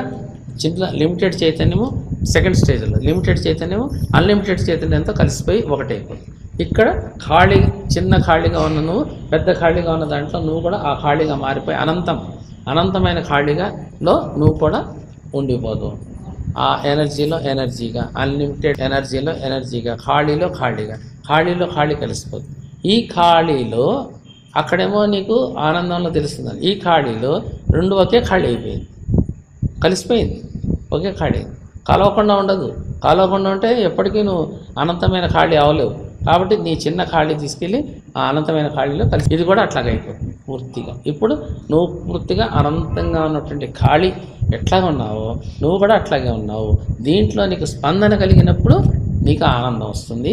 చిన్న లిమిటెడ్ చైతన్యము సెకండ్ స్టేజ్లో, లిమిటెడ్ చైతన్యము అన్లిమిటెడ్ చైతన్యంతో కలిసిపోయి ఒకటైపోతుంది. ఇక్కడ చిన్న ఖాళీగా ఉన్న నువ్వు పెద్ద ఖాళీగా ఉన్న దాంట్లో నువ్వు కూడా ఆ ఖాళీగా మారిపోయి అనంతమైన ఖాళీగాలో నువ్వు కూడా ఉండిపోదు. ఆ ఎనర్జీగా అన్లిమిటెడ్ ఎనర్జీగా ఖాళీలో ఖాళీ కలిసిపోతుంది. ఈ ఖాళీలో అక్కడేమో నీకు ఆనందంలో తెలుస్తుంది, ఈ ఖాళీలో రెండు ఒకే ఖాళీ అయిపోయింది, కలిసిపోయింది, ఒకే ఖాళీ. కలవకుండా ఉండదు, కలవకుండా ఉంటే ఎప్పటికీ నువ్వు అనంతమైన ఖాళీ అవ్వలేవు. కాబట్టి నీ చిన్న ఖాళీ తీసుకెళ్ళి ఆ అనంతమైన ఖాళీలో కలిసి ఇది కూడా అట్లాగే అయిపోతుంది పూర్తిగా. ఇప్పుడు నువ్వు పూర్తిగా అనంతంగా ఉన్నటువంటి ఖాళీ ఎట్లాగా ఉన్నావో నువ్వు కూడా అట్లాగే ఉన్నావు. దీంట్లో నీకు స్పందన కలిగినప్పుడు నీకు ఆనందం వస్తుంది,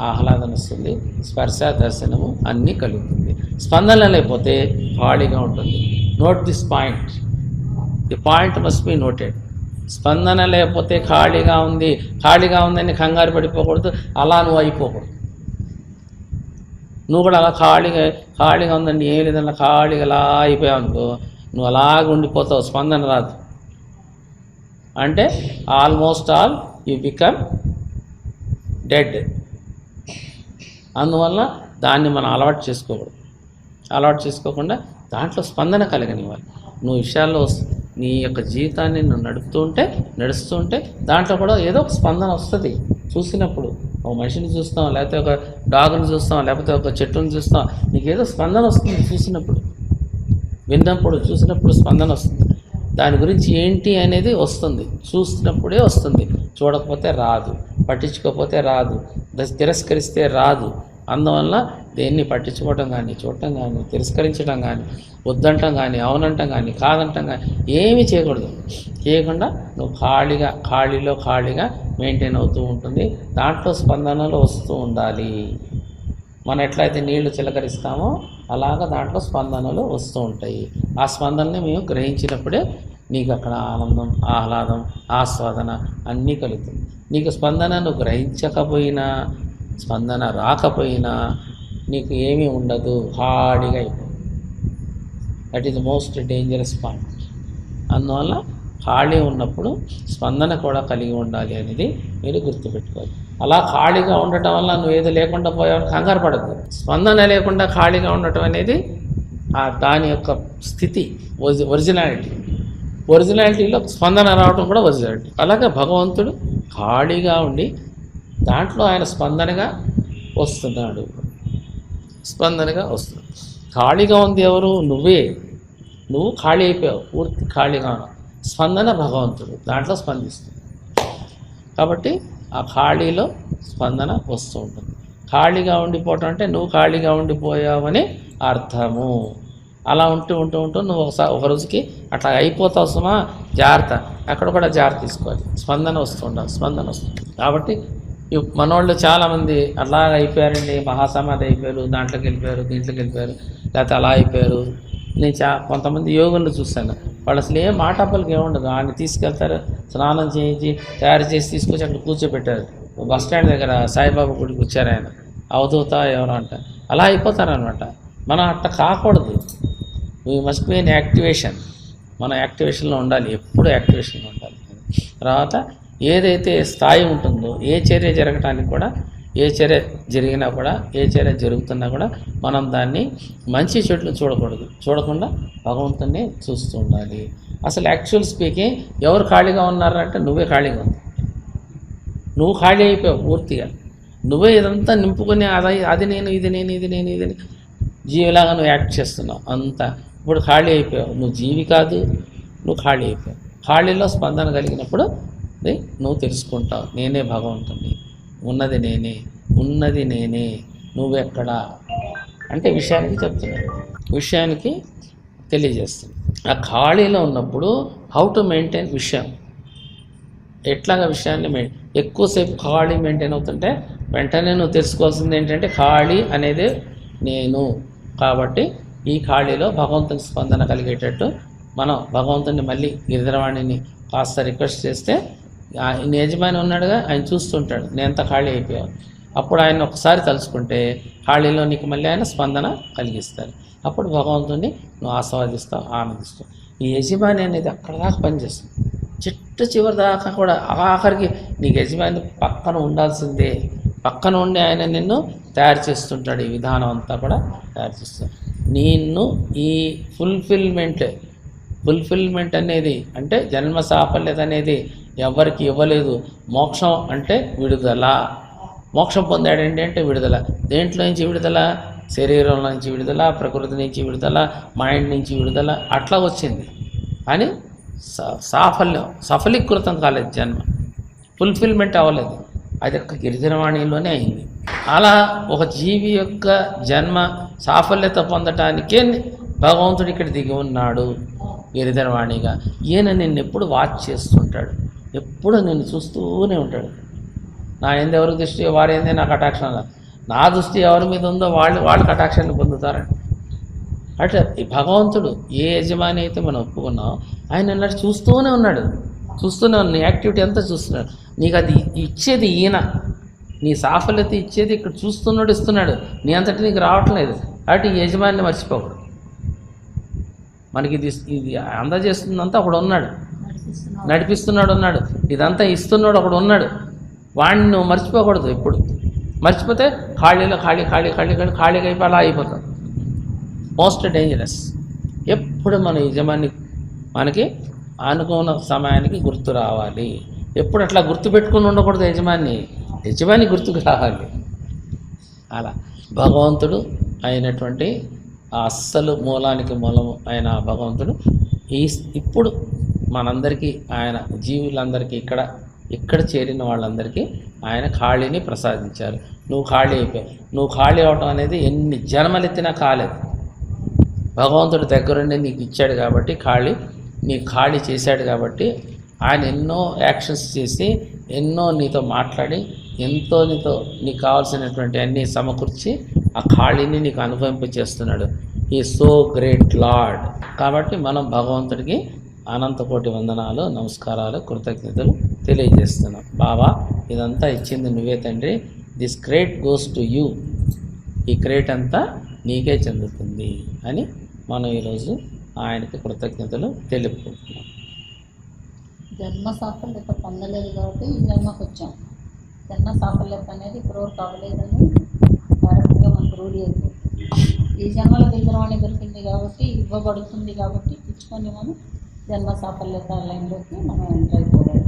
ఆహ్లాదం వస్తుంది, స్పర్శ దర్శనము అన్నీ కలుగుతుంది. స్పందన లేకపోతే ఖాళీగా ఉంటుంది. Note this point, the point must be noted. స్పందన లేకపోతే ఖాళీగా ఉందని కంగారు పడిపోకూడదు, అలా నువ్వు అయిపోకూడదు. నువ్వు కూడా అలా ఖాళీగా ఉందండి, ఏం లేదన్నా ఖాళీగా అలా అయిపోయావు అనుకో, నువ్వు అలాగ ఉండిపోతావు, స్పందన రాదు. అంటే almost all you become dead. అందువల్ల దాన్ని మనం అలవాటు చేసుకోకూడదు. అలవాటు చేసుకోకుండా దాంట్లో స్పందన కలగనివ్వాలి. నువ్వు విషయాల్లో నీ యొక్క జీవితాన్ని నువ్వు నడుస్తూ ఉంటే దాంట్లో కూడా ఏదో ఒక స్పందన వస్తుంది. చూసినప్పుడు ఒక మనిషిని చూస్తాం, లేకపోతే ఒక డాగ్ని చూస్తాం, లేకపోతే ఒక చెట్టుని చూస్తాం, నీకు ఏదో స్పందన వస్తుంది. చూసినప్పుడు స్పందన వస్తుంది. దాని గురించి ఏంటి అనేది వస్తుంది, చూసినప్పుడే వస్తుంది. చూడకపోతే రాదు, పట్టించుకోకపోతే రాదు, తిరస్కరిస్తే రాదు. అందువల్ల దేన్ని పట్టించుకోవటం కానీ, చూడటం కానీ, తిరస్కరించడం కానీ, వద్దంటం కానీ, అవునంటం కానీ, కాదంటం కానీ ఏమీ చేయకుండా నువ్వు ఖాళీగా మెయింటైన్ అవుతూ ఉంటుంది. దాంట్లో స్పందనలు వస్తూ ఉండాలి. మనం ఎట్లయితే నీళ్లు చిలకరిస్తామో అలాగా దాంట్లో స్పందనలు వస్తూ ఉంటాయి. ఆ స్పందనని మేము గ్రహించినప్పుడే నీకు అక్కడ ఆనందం, ఆహ్లాదం, ఆస్వాదన అన్నీ కలుగుతుంది. నీకు స్పందనను గ్రహించకపోయినా, స్పందన రాకపోయినా నీకు ఏమీ ఉండదు, హాడిగా అయిపోతుంది. That is the most dangerous point. అందువల్ల ఖాళీ ఉన్నప్పుడు స్పందన కూడా కలిగి ఉండాలి అనేది మీరు గుర్తుపెట్టుకోవాలి. అలా ఖాళీగా ఉండటం వల్ల నువ్వు ఏదో లేకుండా పోయావని కంగారు పడద్దు. స్పందన లేకుండా ఖాళీగా ఉండటం అనేది దాని యొక్క స్థితి, ఒరిజినాలిటీలో స్పందన రావడం కూడా ఒరిజినాలిటీ. అలాగే భగవంతుడు ఖాళీగా ఉండి దాంట్లో ఆయన స్పందనగా వస్తున్నాడు. ఖాళీగా ఉంది ఎవరు? నువ్వు ఖాళీ అయిపోయావు, పూర్తి ఖాళీగా ఉన్నావు. స్పందన భగవంతుడు దాంట్లో స్పందిస్తుంది. కాబట్టి ఆ ఖాళీలో స్పందన వస్తూ ఉంటుంది. ఖాళీగా ఉండిపోవటం అంటే నువ్వు ఖాళీగా ఉండిపోయావని అర్థము. అలా ఉంటూ నువ్వు ఒక రోజుకి అట్లా అయిపోతావు సుమా, జాగ్రత్త. అక్కడ కూడా జాగ్రత్త తీసుకోవాలి. స్పందన వస్తుంది. కాబట్టి మనోళ్ళు చాలామంది అలాగ అయిపోయారండి, మహాసమాధి అయిపోయారు, దీంట్లోకి వెళ్ళిపోయారు, లేకపోతే అలా అయిపోయారు. నేను కొంతమంది యోగులను చూశాను. వాళ్ళు అసలు ఏం మాటపలకి ఏముండదు, ఆయన తీసుకెళ్తారు, స్నానం చేయించి తయారు చేసి తీసుకొచ్చి అక్కడ కూర్చోబెట్టారు. బస్ స్టాండ్ దగ్గర సాయిబాబా గుడికి వచ్చారు ఆయన, అవధూత ఎవరో అంట. అలా అయిపోతారనమాట. మనం అట్లా కాకూడదు. We must be in activation. మనం యాక్టివేషన్లో ఉండాలి, ఎప్పుడు యాక్టివేషన్లో ఉండాలి. తర్వాత ఏదైతే స్థాయి ఉంటుందో, ఏ చర్య జరగటానికి కూడా, ఏ చర్య జరిగినా కూడా, ఏ చర్య జరుగుతున్నా కూడా మనం దాన్ని మంచి చెట్లు చూడకుండా భగవంతుని చూస్తూ ఉండాలి. అసలు యాక్చువల్ స్పీకింగ్ ఎవరు ఖాళీగా ఉన్నారంటే నువ్వే ఖాళీగా ఉంది. నువ్వు ఖాళీ అయిపోయావు పూర్తిగా. నువ్వే ఇదంతా నింపుకొని అది నేను ఇది జీవిలాగా నువ్వు యాక్ట్ చేస్తున్నావు అంతా. ఇప్పుడు ఖాళీ అయిపోయావు. నువ్వు జీవి కాదు, నువ్వు ఖాళీ అయిపోయావు. ఖాళీలో స్పందన కలిగినప్పుడు నువ్వు తెలుసుకుంటావు, నేనే భగవంతుని, ఉన్నది నేనే, నువ్వెక్కడా అంటే విషయానికి చెప్తున్నాను, విషయానికి తెలియజేస్తుంది. ఆ ఖాళీలో ఉన్నప్పుడు హౌ టు మెయింటైన్ విషయం, ఎట్లాగా విషయాన్ని ఎక్కువసేపు ఖాళీ మెయింటైన్ అవుతుంటే వెంటనే నువ్వు తెలుసుకోవాల్సింది ఏంటంటే ఖాళీ అనేది నేను. కాబట్టి ఈ ఖాళీలో భగవంతుని స్పందన కలిగేటట్టు మనం భగవంతుని మళ్ళీ గిరిధరవాణిని కాస్త రిక్వెస్ట్ చేస్తే, ఆయన యజమాని ఉన్నాడుగా, ఆయన చూస్తుంటాడు నేను ఎంత ఖాళీ అయిపోయావు. అప్పుడు ఆయన ఒకసారి తలుచుకుంటే ఖాళీలో నీకు మళ్ళీ ఆయన స్పందన కలిగిస్తారు. అప్పుడు భగవంతుని నువ్వు ఆస్వాదిస్తావు, ఆనందిస్తావు. ఈ యజమాని అనేది అక్కడ దాకా పనిచేస్తుంది, చివరి దాకా కూడా. ఆఖరికి నీకు యజమాని పక్కన ఉండాల్సిందే, పక్కన ఉండి ఆయన నిన్ను తయారు చేస్తుంటాడు. ఈ విధానం అంతా కూడా తయారు చేస్తాడు నిన్ను. ఈ ఫుల్ఫిల్మెంట్ అనేది అంటే జన్మ సాఫల్యత అనేది ఎవరికి ఇవ్వలేదు. మోక్షం అంటే విడుదల. మోక్షం పొందాడండి అంటే విడుదల. దేంట్లో నుంచి విడుదల? శరీరం నుంచి విడుదల, ప్రకృతి నుంచి విడుదల, మైండ్ నుంచి విడుదల, అట్లా వచ్చింది. కానీ సఫలీకృతం కాలేదు, జన్మ ఫుల్ఫిల్మెంట్ అవ్వలేదు. అది ఒక్క గిరిధరవాణిలోనే అయింది. అలా ఒక జీవి యొక్క జన్మ సాఫల్యత పొందటానికే భగవంతుడు ఇక్కడ దిగి ఉన్నాడు గిరిధరవాణిగా. ఈయన నిన్ను ఎప్పుడు వాచ్ చేస్తుంటాడు, ఎప్పుడు నిన్ను చూస్తూనే ఉంటాడు. నా ఎందు ఎవరి దృష్టి వారేందే నా కటాక్షం, నా దృష్టి ఎవరి మీద ఉందో వాళ్ళు కటాక్షాన్ని పొందుతారండి. అట్లా ఈ భగవంతుడు ఏ యజమాని అయితే మనం ఒప్పుకున్నామో ఆయన అన్నట్టు చూస్తూనే ఉన్నాడు. నీ యాక్టివిటీ అంతా చూస్తున్నాడు. నీకు అది ఇచ్చేది ఈయన. నీ సాఫల్యత ఇచ్చేది ఇక్కడ చూస్తున్నాడు, ఇస్తున్నాడు, నీ అంతటి నీకు రావట్లేదు. కాబట్టి ఈ యజమానిని మర్చిపోకూడదు. మనకి ఇది అందజేస్తుందంతా ఒకడు ఉన్నాడు, నడిపిస్తున్నాడు ఉన్నాడు, ఇదంతా ఇస్తున్నాడు ఒకడు ఉన్నాడు. వాడిని నువ్వు మర్చిపోకూడదు. ఎప్పుడు మర్చిపోతే ఖాళీలో ఖాళీగా అయిపోయి అలా అయిపోతాం. Most dangerous. ఎప్పుడు మన యజమాని మనకి అనుకున్న సమయానికి గుర్తు రావాలి. ఎప్పుడు అట్లా గుర్తు పెట్టుకుని ఉండకూడదు. యజమాని గుర్తుకు రావాలి. అలా భగవంతుడు అయినటువంటి ఆ అస్సలు మూలానికి మూలము అయిన భగవంతుడు ఇప్పుడు మనందరికీ, ఆయన జీవులందరికీ, ఇక్కడ చేరిన వాళ్ళందరికీ ఆయన ఖాళీని ప్రసాదించారు. నువ్వు ఖాళీ అయిపోయావు. నువ్వు ఖాళీ అవటం అనేది ఎన్ని జన్మలెత్తినా కాలేదు. భగవంతుడి దగ్గరుండి నీకు ఇచ్చాడు కాబట్టి నీకు ఖాళీ చేశాడు కాబట్టి ఆయన ఎన్నో యాక్షన్స్ చేసి, ఎన్నో నీతో మాట్లాడి, ఎంతో నీకు కావాల్సినటువంటి అన్నీ సమకూర్చి ఆ ఖాళీని నీకు అనుభవింపచేస్తున్నాడు. ఈ సో గ్రేట్ లార్డ్. కాబట్టి మనం భగవంతుడికి అనంతకోటి వందనాలు, నమస్కారాలు, కృతజ్ఞతలు తెలియజేస్తున్నాం. బాబా, ఇదంతా ఇచ్చింది నువ్వే తండ్రి. This crate goes to you. ఈ క్రేట్ అంతా నీకే చెందుతుంది అని మనం ఈరోజు ఆయనకి కృతజ్ఞతలు తెలుపుకుంటున్నాం. జన్మ సాఫల్యత పొందలేదు కాబట్టి ఈ జన్మకు వచ్చాం. జన్మ సాఫల్యత అనేది ఇప్పటివరకు అవ్వలేదని కరెక్ట్గా మనకు రూఢి అయిపోతుంది. ఈ జన్మలో విగ్రహాన్ని దొరికింది కాబట్టి, ఇవ్వబడుతుంది కాబట్టి ఇచ్చుకొని మనం జన్మ సాఫల్యత లైన్లోకి మనం ఎంటర్ అయిపోవాలి.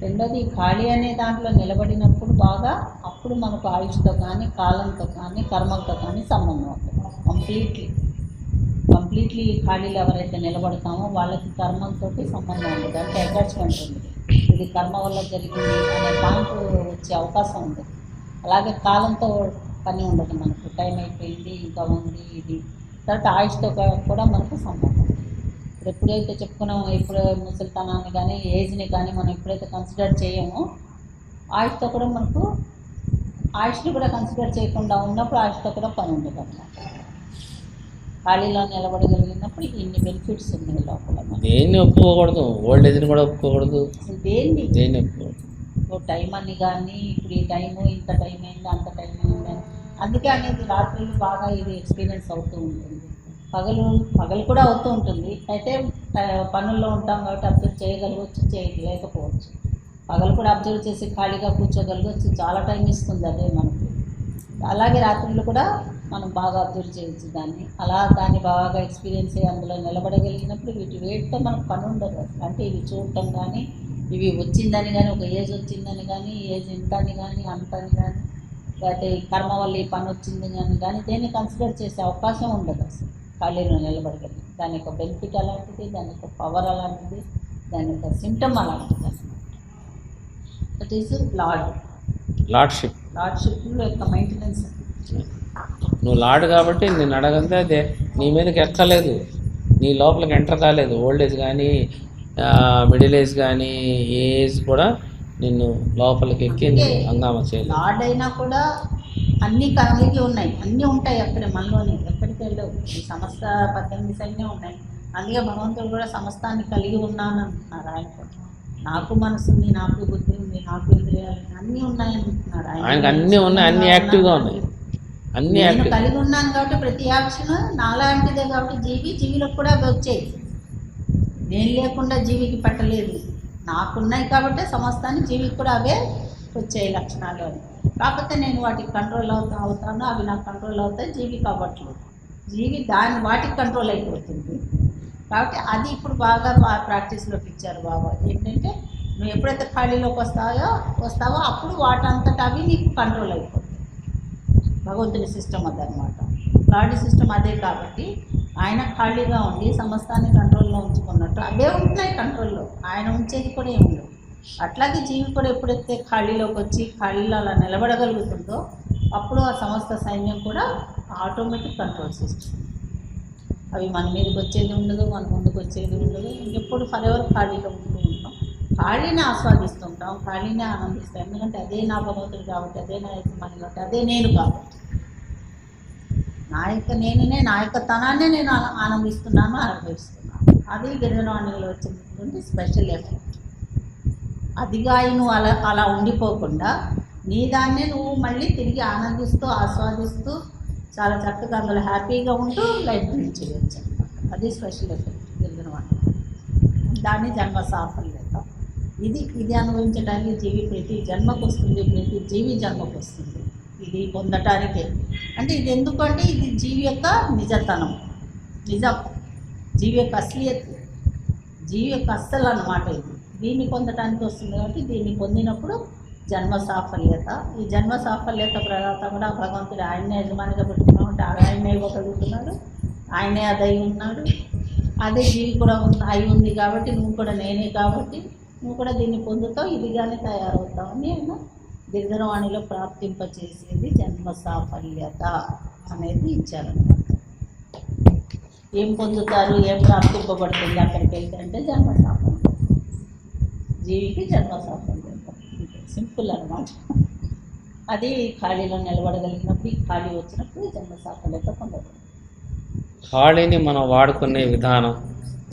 రెండోది, ఖాళీ అనే దాంట్లో నిలబడినప్పుడు అప్పుడు మనకు ఆయుష్తో కానీ, కాలంతో కానీ, కర్మలతో కానీ సంబంధం ఉంటుంది. కంప్లీట్లీ ఖాళీలు ఎవరైతే నిలబడతామో వాళ్ళకి కర్మంతో సంబంధం ఉంటుంది. అంటే అటాచ్మెంట్ ఉంది. ఇది కర్మ వల్ల జరిగింది అనే పాయింట్ వచ్చే అవకాశం ఉంది. అలాగే కాలంతో పని ఉండదు. మనకు టైం అయిపోయింది, ఇంకా ఉంది ఇది. తర్వాత ఆయుష్తో కూడా మనకు సంబంధం. ఇప్పుడు ఎప్పుడైతే చెప్పుకున్నామో, ఇప్పుడు ముసలితనాన్ని కానీ, ఏజ్ని కానీ మనం ఎప్పుడైతే కన్సిడర్ చేయమో, ఆయుష్తో కూడా మనకు ఆయుష్ని కూడా కన్సిడర్ చేయకుండా ఉన్నప్పుడు ఆయుష్తో కూడా పని ఉండదు అన్నమాట. ఖాళీలో నిలబడగలిగినప్పుడు ఇన్ని బెనిఫిట్స్ ఉన్నాయి లోపల. దేన్ని ఒప్పుకోకూడదు, ఓల్డ్ ఏజ్ని కూడా ఒప్పుకోకూడదు. దేన్ని ఒప్పుకోకూడదు. టైం అని కానీ, ఇప్పుడు ఈ టైము ఇంత టైం అయింది, అంత టైం అయింది అని. అందుకే అనేది రాత్రులు బాగా ఇది ఎక్స్పీరియన్స్ అవుతూ ఉంటుంది. పగలు కూడా అవుతూ ఉంటుంది. అయితే పనుల్లో ఉంటాం కాబట్టి అబ్జర్వ్ చేయగలగవచ్చు, చేయలేకపోవచ్చు. పగలు కూడా అబ్జర్వ్ చేసి ఖాళీగా కూర్చోగలగవచ్చు. చాలా టైం ఇస్తుంది అదే మనకి. అలాగే రాత్రులు కూడా మనం బాగా అబ్జర్వ్ చేయొచ్చు దాన్ని. దాన్ని బాగా ఎక్స్పీరియన్స్ అయ్యి అందులో నిలబడగలిగినప్పుడు వీటి వేటితో మనకు పని ఉండదు. అంటే ఇవి చూడటం కానీ, ఇవి వచ్చిందని కానీ, ఒక ఏజ్ వచ్చిందని కానీ, ఏజ్ ఇంతని కానీ, అంతని కానీ, లేకపోతే ఈ కర్మ వల్ల ఈ పని వచ్చింది కానీ దేన్ని కన్సిడర్ చేసే అవకాశం ఉండదు అసలు. ఖాళీలో నిలబడగలిగి దాని యొక్క బెనిఫిట్ అలాంటిది, దాని యొక్క పవర్ అలాంటిది, దాని యొక్క సిమ్టమ్ అలాంటిది అన్నమాట. దట్ ఈస్ లార్డ్షిప్ యొక్క మెయింటెనెన్స్. నువ్వు లార్డ్ కాబట్టి నేను అడగంతే అదే నీ మీదకి ఎక్కలేదు, నీ లోపలికి ఎంటర్ కాలేదు. ఓల్డ్ ఏజ్ కానీ, మిడిల్ ఏజ్ కానీ, ఏ ఏజ్ కూడా నిన్ను లోపలికి ఎక్కి హంగామా చేయలేదు. లార్డ్ అయినా కూడా అన్నీ కలిగి ఉన్నాయి, అన్నీ ఉంటాయి అక్కడే మనలోనే, ఎక్కడికి వెళ్ళవు. ఈ సమస్త 18 సైన్యం ఉన్నాయి. అందుకే భగవంతుడు కూడా సమస్తాన్ని కలిగి ఉన్నాను అంటున్నారు. ఆయన నాకు మనసు ఉంది, నాకు బుద్ధి ఉంది, నాకు ఇంద్రియాలు అన్నీ ఉన్నాయని అంటున్నారు. ఆయనకు అన్నీ ఉన్నాయి, అన్నీ యాక్టివ్గా ఉన్నాయి. నేను కలిగి ఉన్నాను కాబట్టి ప్రతి యాక్షన్ నాలాంటిదే కాబట్టి జీవిలకు కూడా అవి వచ్చాయి. నేను లేకుండా జీవికి పట్టలేదు. నాకున్నాయి కాబట్టి సమస్తాన్ని జీవికి కూడా అవే వచ్చాయి లక్షణాలు అని. కాకపోతే నేను వాటికి కంట్రోల్ అవుతాను, అవి నాకు కంట్రోల్ అవుతాయి. జీవికి అవ్వట్లేదు. వాటికి కంట్రోల్ అయిపోతుంది. కాబట్టి అది ఇప్పుడు బాగా ప్రాక్టీస్లోకి ఇచ్చారు బాబా. ఏంటంటే నువ్వు ఎప్పుడైతే ఖాళీలోకి వస్తావో అప్పుడు వాటంతట అవి నీకు కంట్రోల్ అయిపోతుంది. భగవంతుని సిస్టమ్ అదనమాట. లార్డ్ సిస్టమ్ అదే కాబట్టి ఆయన ఖాళీగా ఉండి సమస్తాన్ని కంట్రోల్లో ఉంచుకున్నట్టు అవే ఉంటున్నాయి కంట్రోల్లో. ఆయన ఉంచేది కూడా ఏమి ఉండదు. అట్లాగే జీవి కూడా ఎప్పుడైతే ఖాళీలోకి వచ్చి ఖాళీలో అలా నిలబడగలుగుతుందో అప్పుడు ఆ సమస్త సైన్యం కూడా ఆటోమేటిక్ కంట్రోల్ సిస్టమ్. అవి మన మీదకి వచ్చేది ఉండదు, మన ముందుకు వచ్చేది ఉండదు. ఎప్పుడు ఫరెవర్ ఖాళీలో ఉంటూ ఉంటాం. ఖాళీని ఆస్వాదిస్తుంటాం, ఖాళీనే ఆనందిస్తాం. ఎందుకంటే అదే నా భగవంతుడు కాబట్టి, అదే నా యజమాని కాబట్టి, అదే నేను కాబట్టి, నా యొక్క తనాన్నే నేను ఆనందిస్తున్నాను, అనుభవిస్తున్నాను. అది గిరిజనవాణిలో వచ్చినటువంటి స్పెషల్ ఎఫెక్ట్. అదిగా నువ్వు అలా ఉండిపోకుండా నీ దాన్నే నువ్వు మళ్ళీ తిరిగి ఆనందిస్తూ ఆస్వాదిస్తూ చాలా చక్కగా అందులో హ్యాపీగా ఉంటూ లైఫ్ లీడ్ చేయవచ్చు అనమాట. అది స్పెషల్ ఎఫెక్ట్ గిరిజన వంట. దాన్ని జన్మ సాఫల్యత. ఇది అనుభవించడానికి జీవి ప్రతి జన్మకు వస్తుంది, ప్రతి జీవి జన్మకు వస్తుంది. ఇది పొందటానికే అంటే ఇది ఎందుకంటే ఇది జీవి యొక్క నిజతనం, నిజం, జీవి యొక్క అసలియత్, జీవి యొక్క అస్సలు అన్నమాట. ఇది దీన్ని పొందటానికి వస్తుంది కాబట్టి దీన్ని పొందినప్పుడు జన్మ సాఫల్యత. ఈ జన్మ సాఫల్యత ప్రదాత కూడా భగవంతుడు ఆయన్నే యజమానిగా పెట్టుకున్నాం అంటే ఆయన్నే ఇవ్వగలుగుతున్నాడు, ఆయనే అదై ఉన్నాడు. అదే జీవి కూడా అయి ఉంది కాబట్టి నువ్వు కూడా నేనే కాబట్టి నువ్వు కూడా దీన్ని పొందుతావు, ఇదిగానే తయారవుతావు అని ఆయన గిరిధరవాణిలో ప్రాప్తింపచేసేది జన్మ సాఫల్యత అనేది ఇచ్చారనమాట. ఏం పొందుతారు, ఏం ప్రాప్తింపబడుతుంది అక్కడికి వెళ్తే అంటే జన్మ సాఫల్యత, జీవికి జన్మ సాఫల్యత. సింపుల్ అనమాట. అది ఖాళీలో నిలబడగలిగినప్పుడు, ఈ ఖాళీ వచ్చినప్పుడు జన్మ సాఫల్యత పొందగలుగుతాం. ఖాళీని మనం వాడుకునే విధానం,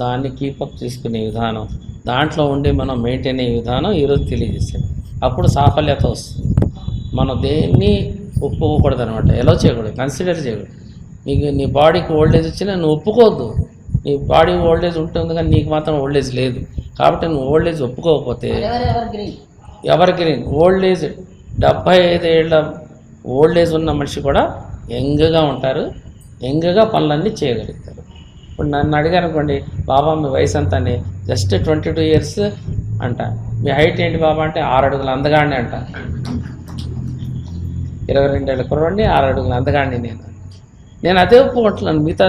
దాన్ని కీపప్ చేసుకునే విధానం, దాంట్లో ఉండి మనం మెయింటైన్ అయ్యే విధానం ఈరోజు తెలియజేసాం. అప్పుడు సాఫల్యత వస్తుంది. మనం దేన్ని ఒప్పుకోకూడదు అనమాట, ఎలా చేయకూడదు, కన్సిడర్ చేయకూడదు. నీకు నీ బాడీకి ఓల్డేజ్ వచ్చినా నువ్వు ఒప్పుకోవద్దు. నీ బాడీ ఓల్డేజ్ ఉంటుంది కానీ నీకు మాత్రం ఓల్డేజ్ లేదు కాబట్టి నువ్వు ఓల్డేజ్ ఒప్పుకోకపోతే ఎవర్ గ్రీన్ ఓల్డేజ్ 75 ఏళ్ళ ఓల్డేజ్ ఉన్న మనిషి కూడా యంగ్గా ఉంటారు, యంగ్గా పనులన్నీ చేయగలుగుతారు. ఇప్పుడు నన్ను అడిగారు అనుకోండి, బాబా మీ వయసు అంతా అని, జస్ట్ 22 ఇయర్స్ అంట. మీ హైట్ ఏంటి బాబా అంటే 6 అడుగులు అందగాడిని అంట. 22 ఏళ్ళ కుర్రాడిని 6 అడుగులు అందగాడిని నేను అదే ఒప్పుకుంటున్నాను. మిగతా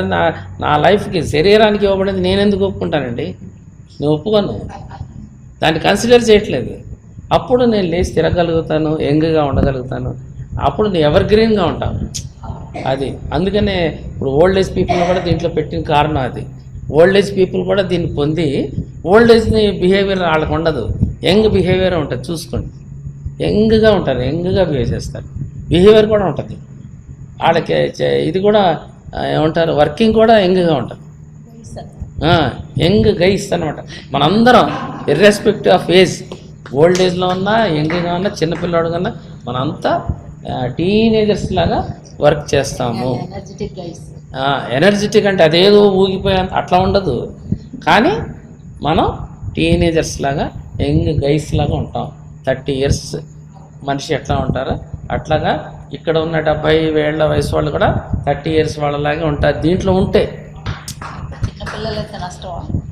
నా లైఫ్కి శరీరానికి ఇవ్వబడింది నేను ఎందుకు ఒప్పుకుంటానండి? నేను ఒప్పుకోను, దాన్ని కన్సిడర్ చేయట్లేదు. అప్పుడు నేను లేచి తిరగలుగుతాను, యంగ్గా ఉండగలుగుతాను. అప్పుడు నేను ఎవర్ గ్రీన్గా ఉంటాను. అది అందుకనే ఇప్పుడు ఓల్డ్ ఏజ్ పీపుల్ కూడా దీంట్లో పెట్టిన కారణం అది. ఓల్డ్ ఏజ్ పీపుల్ కూడా దీన్ని పొంది ఓల్డ్ ఏజ్ని బిహేవియర్ వాళ్ళకు ఉండదు, యంగ్ బిహేవియర్ ఉంటుంది. చూసుకోండి, యంగ్గా ఉంటారు, యంగ్గా బిహేవ్ చేస్తారు, బిహేవియర్ కూడా ఉంటుంది వాళ్ళకి. ఇది కూడా ఏమంటారు, వర్కింగ్ కూడా యంగ్గా ఉంటుంది, యంగ్ గైస్ అనమాట. మనందరం ఇర్రెస్పెక్టివ్ ఆఫ్ ఏజ్, ఓల్డ్ ఏజ్లో ఉన్నా, యంగ్గా ఉన్నా, చిన్నపిల్లవాడు కన్నా మనంతా టీనేజర్స్ లాగా వర్క్ చేస్తాము. ఎనర్జెటిక్ అంటే అదేదో ఊగిపోయే అట్లా ఉండదు, కానీ మనం టీనేజర్స్ లాగా, యంగ్ గైస్ లాగా ఉంటాం. 30 ఇయర్స్ మనిషి ఎట్లా ఉంటారో అట్లాగా ఇక్కడ ఉన్న 70 ఏళ్ల వయసు వాళ్ళు కూడా 30 ఇయర్స్ వాళ్ళలాగే ఉంటారు దీంట్లో ఉంటే.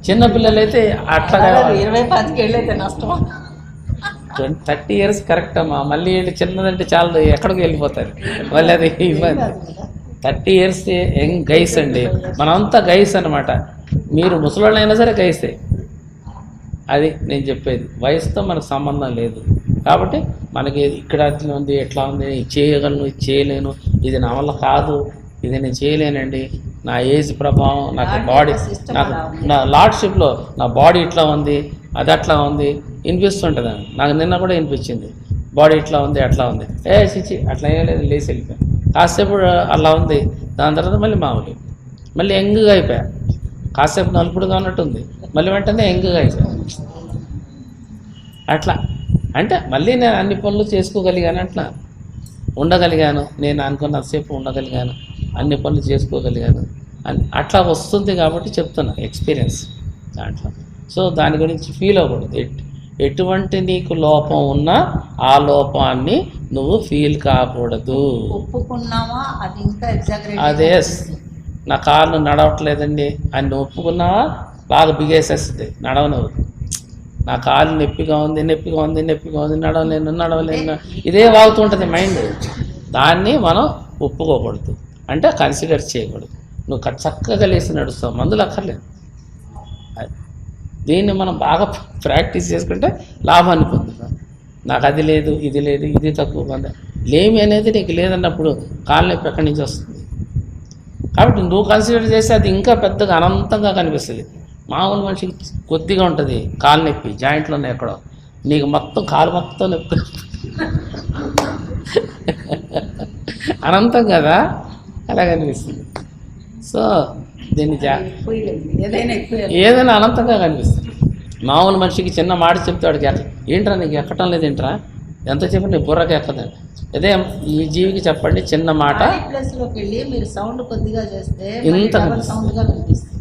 చిన్నపిల్లలైతే అట్లాగా 20-25 ఏళ్ళు అయితే నష్టమా? 30 ఇయర్స్ కరెక్ట్ అమ్మా. మళ్ళీ చిన్నదంటే చాలా ఎక్కడికి వెళ్ళిపోతారు మళ్ళీ, అది ఇబ్బంది. 30 ఇయర్స్ యంగ్ గైస్ అండి, మనంతా గైస్ అనమాట. మీరు ముసలోళ్ళు అయినా సరే గైసే. అది నేను చెప్పేది, వయసుతో మనకు సంబంధం లేదు. కాబట్టి మనకి ఇక్కడ అట్లా ఉంది, ఎట్లా ఉంది, ఇది చేయగలను, ఇది చేయలేను, ఇది నా వల్ల కాదు, ఇది నేను చేయలేనండి, నా ఏజ్ ప్రభావం, నాకు బాడీ, నాకు నా లార్డ్షిప్లో నా బాడీ ఇట్లా ఉంది, అది అట్లా ఉంది వినిపిస్తుంటుంది. నాకు నిన్న కూడా వినిపించింది, బాడీ ఇట్లా ఉంది అట్లా ఉంది. చిచ్చి అట్లా ఏం లేదు, లేచి వెళ్ళిపోయాను. కాసేపు అలా ఉంది, దాని తర్వాత మళ్ళీ మామూలు, మళ్ళీ యంగ్గా అయిపోయా. కాసేపు నలుపుడుగా ఉన్నట్టుంది, మళ్ళీ వెంటనే యంగ్గా అయిపోయా. అట్లా అంటే మళ్ళీ నేను అన్ని పనులు చేసుకోగలిగాను, అట్లా ఉండగలిగాను, నేను అనుకున్నంతసేపు ఉండగలిగాను, అన్ని పనులు చేసుకోగలిగాను అని అట్లా వస్తుంది. కాబట్టి చెప్తున్నా ఎక్స్పీరియన్స్ దాంట్లో. సో దాని గురించి ఫీల్ అవ్వకూడదు. ఎటువంటి నీకు లోపం ఉన్నా ఆ లోపాన్ని నువ్వు ఫీల్ కాకూడదు. ఒప్పుకున్నావా అది ఇంకా అదే, నా కాళ్ళు నడవట్లేదండి అని నువ్వు ఒప్పుకున్నావా బాగా బిగేసేస్తుంది, నడవనవు. నా కాళ్ళు నొప్పిగా ఉంది, నడవలేను, ఇదే వాగుతుంటుంది మైండ్. దాన్ని మనం ఒప్పుకోకూడదు, అంటే కన్సిడర్ చేయకూడదు. నువ్వు చక్కగా లేచి నడుస్తావు, మందులు అక్కర్లేదు. దీన్ని మనం బాగా ప్రాక్టీస్ చేసుకుంటే లాభాన్ని పొందుతాం. నాకు అది లేదు, ఇది లేదు, ఇది తక్కువ కొంద లేమి అనేది నీకు లేదన్నప్పుడు కాళ్ళ నొప్పి ఎక్కడి నుంచి వస్తుంది? కాబట్టి నువ్వు కన్సిడర్ చేస్తే అది ఇంకా పెద్దగా అనంతంగా కనిపిస్తుంది. మామూలు మనిషికి కొద్దిగా ఉంటుంది కాలు నొప్పి, జాయింట్లో ఉన్నాయి ఎక్కడో, నీకు మొత్తం కాలు మొత్తం నొప్పి అనంతం కదా, అలా కనిపిస్తుంది. సో దీన్ని ఏదైనా అనంతంగా కనిపిస్తుంది. మామూలు మనిషికి చిన్న మాట చెప్తే వాడికి ఏంట్రా నీకు ఎక్కటం లేదు, ఏంట్రా ఎంత చెప్పండి బుర్రకి ఎక్కదండి. అదే ఈ జీవికి చెప్పండి చిన్న మాట, ప్లేస్లోకి వెళ్ళి మీరు సౌండ్ కొద్దిగా చేస్తే ఇంత సౌండ్గా కనిపిస్తుంది.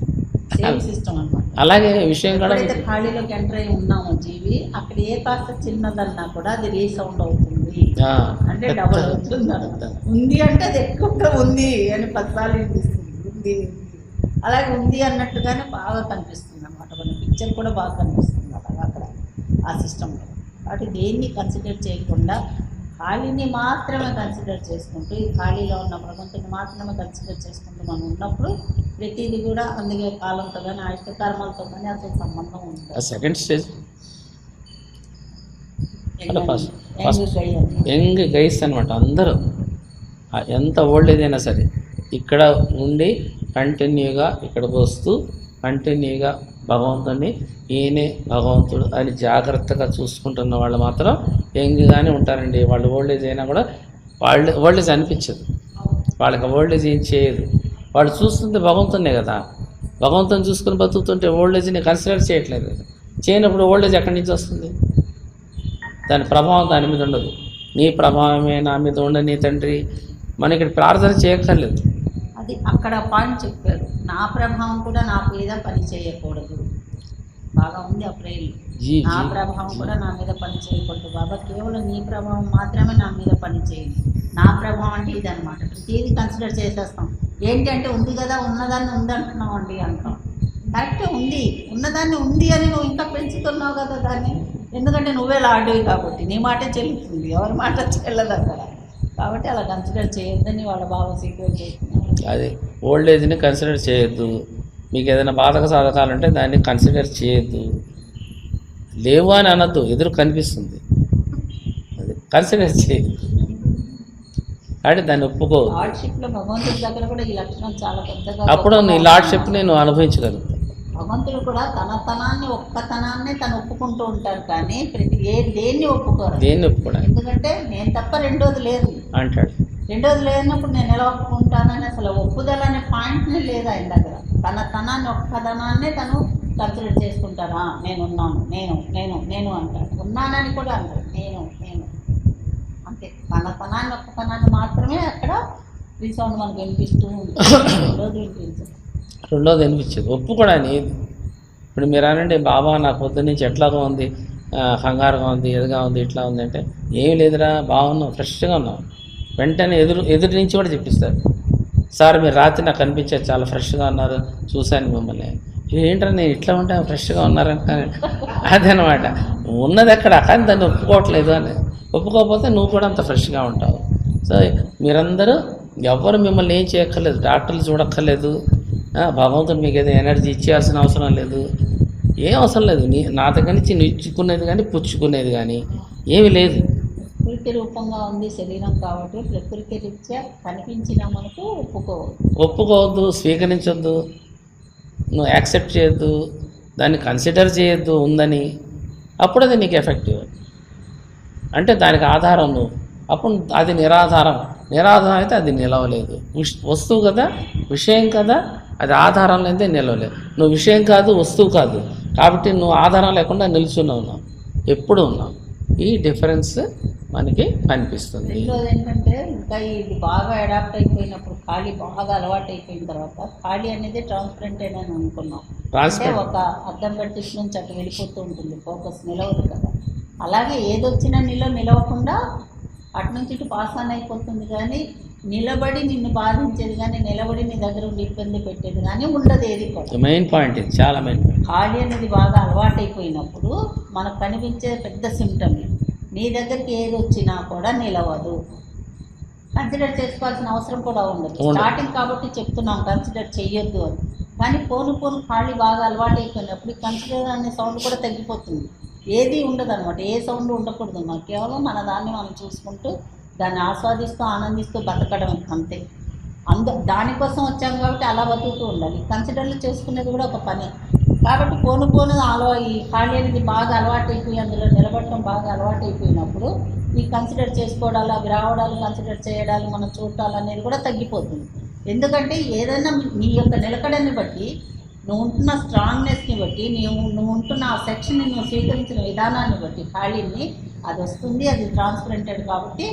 సేమ్ సిస్టమ్ అనమాట. అలాగే విషయం కూడా ఎప్పుడైతే ఖాళీలోకి ఎంటర్ అయి ఉన్నామో జీవి, అక్కడ ఏ కాస్త చిన్నదన్నా కూడా అది రీసౌండ్ అవుతుంది, అంటే డబుల్ అవుతుంది అర్థం. ఉంది అంటే అది ఎక్కువగా ఉంది అని 10 సార్లు వినిపిస్తుంది. ఉంది అలాగే ఉంది అన్నట్టుగానే బాగా కనిపిస్తుంది అన్నమాట. మన పిక్చర్ కూడా బాగా కనిపిస్తుంది అలాగా అక్కడ ఆ సిస్టంలో. కాబట్టి దేన్ని కన్సిడర్ చేయకుండా ఖాళీని మాత్రమే కన్సిడర్ చేసుకుంటూ, ఈ ఖాళీలో ఉన్న భగవంతుని మాత్రమే కన్సిడర్ చేసుకుంటూ మనం ఉన్నప్పుడు ప్రతిదీ కూడా అందుకే కాలంతో కానీ ఆయుష్య కర్మలతో కానీ అసలు సంబంధం ఉంటుంది. సెకండ్ స్టేజ్ యంగ్ గైస్ అనమాట. అందరూ ఎంత ఓల్డ్ ఏజ్ అయినా సరే ఇక్కడ ఉండి కంటిన్యూగా ఇక్కడికి వస్తూ కంటిన్యూగా భగవంతుడిని ఈయనే భగవంతుడు అని జాగ్రత్తగా చూసుకుంటున్న వాళ్ళు మాత్రం యంగ్గానే ఉంటారండి. వాళ్ళు ఓల్డ్ ఏజ్ అయినా కూడా ఓల్డ్ ఏజ్ అనిపించదు వాళ్ళకి. ఓల్డ్ ఏజ్ ఏం చేయదు. వాళ్ళు చూస్తుంది భగవంతునే కదా. భగవంతుని చూసుకుని బతుకుతుంటే ఓల్డ్ ఏజ్ని కన్సిడర్ చేయట్లేదు. చేయనప్పుడు ఓల్డ్ ఏజ్ ఎక్కడి నుంచి వస్తుంది? దాని ప్రభావం దాని మీద ఉండదు. నీ ప్రభావమే నా మీద ఉండని తండ్రి. మనం ఇక్కడ ప్రార్థన చేయక్కర్లేదు. అది అక్కడ పాయింట్ చెప్పారు. నా ప్రభావం కూడా నా మీద పని చేయకూడదు. బాగా ఉంది ఆ ప్రేమ. నా ప్రభావం కూడా నా మీద పని చేయకూడదు బాబా, కేవలం నీ ప్రభావం మాత్రమే నా మీద పని చేయండి. నా ప్రభావం అంటే ఇది అనమాట. ప్రతిదీ కన్సిడర్ చేసేస్తాం. ఏంటంటే ఉంది కదా, ఉన్నదాన్ని ఉంది అంటున్నావు అండి అంటాం. కరెక్టే, ఉంది, ఉన్నదాన్ని ఉంది అని నువ్వు ఇంకా పెంచుతున్నావు కదా దాన్ని. ఎందుకంటే నువ్వే లాడివి కాబట్టి నీ మాటే చెల్లుతుంది, ఎవరి మాట చెల్లదు అక్కడ. కాబట్టి అలా కన్సిడర్ చేయొద్దని వాళ్ళ బాబా సీక్రెట్ చేస్తున్నారు. అది ఓల్డ్ ఏజ్ని కన్సిడర్ చేయొద్దు. మీకు ఏదైనా బాధక సాధకాలంటే దాన్ని కన్సిడర్ చేయొద్దు. లేవు అని అనద్దు, ఎదురు కనిపిస్తుంది, అది కన్సిడర్ చేయదు. అంటే దాన్ని ఒప్పుకో. లార్డ్షిప్లో భగవంతుడి దగ్గర కూడా ఈ లక్షణం చాలా పెద్దగా. అప్పుడు నీ లార్డ్షిప్ నేను అనుభవించగలుగుతాను. భగవంతుడు కూడా తన తనాన్ని ఒక్కతనాన్ని తను ఒప్పుకుంటూ ఉంటారు, కానీ దేన్ని ఒప్పుకోరు. దేన్ని ఒప్పుకోవడం? ఎందుకంటే నేను తప్ప రెండోది లేదు అంటాడు. రెండోది లేనప్పుడు నేను ఎలా ఒప్పుకుంటానని అసలు ఒప్పుదల అనే పాయింట్నే లేదు ఆయన దగ్గర. తన తనాన్ని ఒక్కతనాన్నే తను కన్సిడర్ చేసుకుంటారా. నేనున్నాను, నేను నేను నేను అంటాడు. ఉన్నానని కూడా అంటాడు, నేను నేను అంతే. తన తనాన్ని ఒక్కతనాన్ని మాత్రమే అక్కడ రీసౌండ్ మనకు వినిపిస్తూ ఉంటుంది. రెండోది వినిపించదు. ఒప్పుకోవడానికి ఏది. ఇప్పుడు మీరు అనండి, బాబా నాకు పొద్దు నుంచి ఎట్లాగా ఉంది, కంగారుగా ఉంది, ఎదుగా ఉంది, ఇట్లా ఉంది అంటే, ఏమి లేదురా బాగున్నావు, ఫ్రెష్గా ఉన్నావు. వెంటనే ఎదురు నుంచి కూడా చెప్పిస్తారు, సార్ మీరు రాత్రి నాకు కనిపించారు, చాలా ఫ్రెష్గా ఉన్నారు, చూశాను మిమ్మల్ని. ఏంటంటే నేను ఇట్లా ఉంటే ఫ్రెష్గా ఉన్నారని. అదనమాట ఉన్నది ఎక్కడ, కానీ దాన్ని ఒప్పుకోవట్లేదు అని. ఒప్పుకోకపోతే నువ్వు కూడా అంత ఫ్రెష్గా ఉంటావు. సో మీరందరూ ఎవరు మిమ్మల్ని ఏం చేయక్కర్లేదు, డాక్టర్లు చూడక్కర్లేదు, భగవంతుడు మీకు ఏదో ఎనర్జీ ఇచ్చేయాల్సిన అవసరం లేదు, ఏం అవసరం లేదు. నా దగ్గర నుంచి ఇచ్చుకునేది కానీ పుచ్చుకునేది కానీ ఏమీ లేదు. ప్రకృతి రూపంగా ఉంది శరీరం కాబట్టి ప్రకృతి రీత్యా కనిపించిన మనకు ఒప్పుకోవద్దు, స్వీకరించొద్దు, నువ్వు యాక్సెప్ట్ చేయొద్దు, దాన్ని కన్సిడర్ చేయొద్దు ఉందని. అప్పుడు అది నీకు ఎఫెక్టివ్. అంటే దానికి ఆధారం నువ్వు. అప్పుడు అది నిరాధారం. నిరాధారం అయితే అది నిలవలేదు. వస్తువు కదా, విషయం కదా, అది ఆధారం లేదే నిలవలేదు. నువ్వు విషయం కాదు, వస్తువు కాదు, కాబట్టి నువ్వు ఆధారం లేకుండా నిల్చుని ఉన్నావు, ఎప్పుడు ఉన్నావు. ఈ డిఫరెన్స్ మనకి కనిపిస్తుంది. రెండోది ఏంటంటే ఇంకా ఇది బాగా అడాప్ట్ అయిపోయినప్పుడు, ఖాళీ బాగా అలవాటు అయిపోయిన తర్వాత ఖాళీ అనేది ట్రాన్స్పరెంట్ అని అనుకున్నాం. అంటే ఒక అద్దం పట్టించి నుంచి అటు వెళ్ళిపోతూ ఉంటుంది, ఫోకస్ నిలవదు కదా. అలాగే ఏదొచ్చినా నిలవకుండా అటు నుంచి ఇటు పాస్ ఆన్ అయిపోతుంది, కానీ నిలబడి నిన్ను బాధించేది కానీ నిలబడి నీ దగ్గర ఉండి ఇబ్బంది పెట్టేది కానీ ఉండదు ఏది కూడా. మెయిన్ పాయింట్ ఇది, చాలా మెయిన్ పాయింట్. ఖాళీ అనేది బాగా అలవాటు అయిపోయినప్పుడు మనకు కనిపించే పెద్ద సిమ్టమ్, నీ దగ్గరికి ఏది వచ్చినా కూడా నిలవదు. కన్సిడర్ చేసుకోవాల్సిన అవసరం కూడా ఉండదు. స్టార్టింగ్ కాబట్టి చెప్తున్నాం కన్సిడర్ చెయ్యొద్దు అని. కానీ పోను ఖాళీ బాగా అలవాటు అయిపోయినప్పుడు కన్సిడర్ అనే సౌండ్ కూడా తగ్గిపోతుంది. ఏది ఉండదు అనమాట, ఏ సౌండ్ ఉండకూడదు. మనం కేవలం మన దాన్ని మనం చూసుకుంటూ దాన్ని ఆస్వాదిస్తూ ఆనందిస్తూ బతకడం అంతే. దానికోసం వచ్చాం కాబట్టి అలా బతుకుతూ ఉండాలి. కన్సిడర్లు చేసుకునేది కూడా ఒక పని. కాబట్టి పోను ఈ ఖాళీ అనేది బాగా అలవాటు అయిపోయి అందులో నిలబడటం బాగా అలవాటు అయిపోయినప్పుడు ఈ కన్సిడర్ చేసుకోవడాలు, అవి రావడాలు, కన్సిడర్ చేయడాలు, మనం చూడాలి అనేది కూడా తగ్గిపోతుంది. ఎందుకంటే ఏదైనా నీ యొక్క నిలకడని బట్టి, నువ్వు ఉంటున్న స్ట్రాంగ్నెస్ని బట్టి, నువ్వు ఉంటున్న ఆ సెక్షన్ని నువ్వు స్వీకరించిన విధానాన్ని బట్టి ఖాళీని అది వస్తుంది, అది ట్రాన్స్పరెంటెడ్ కాబట్టి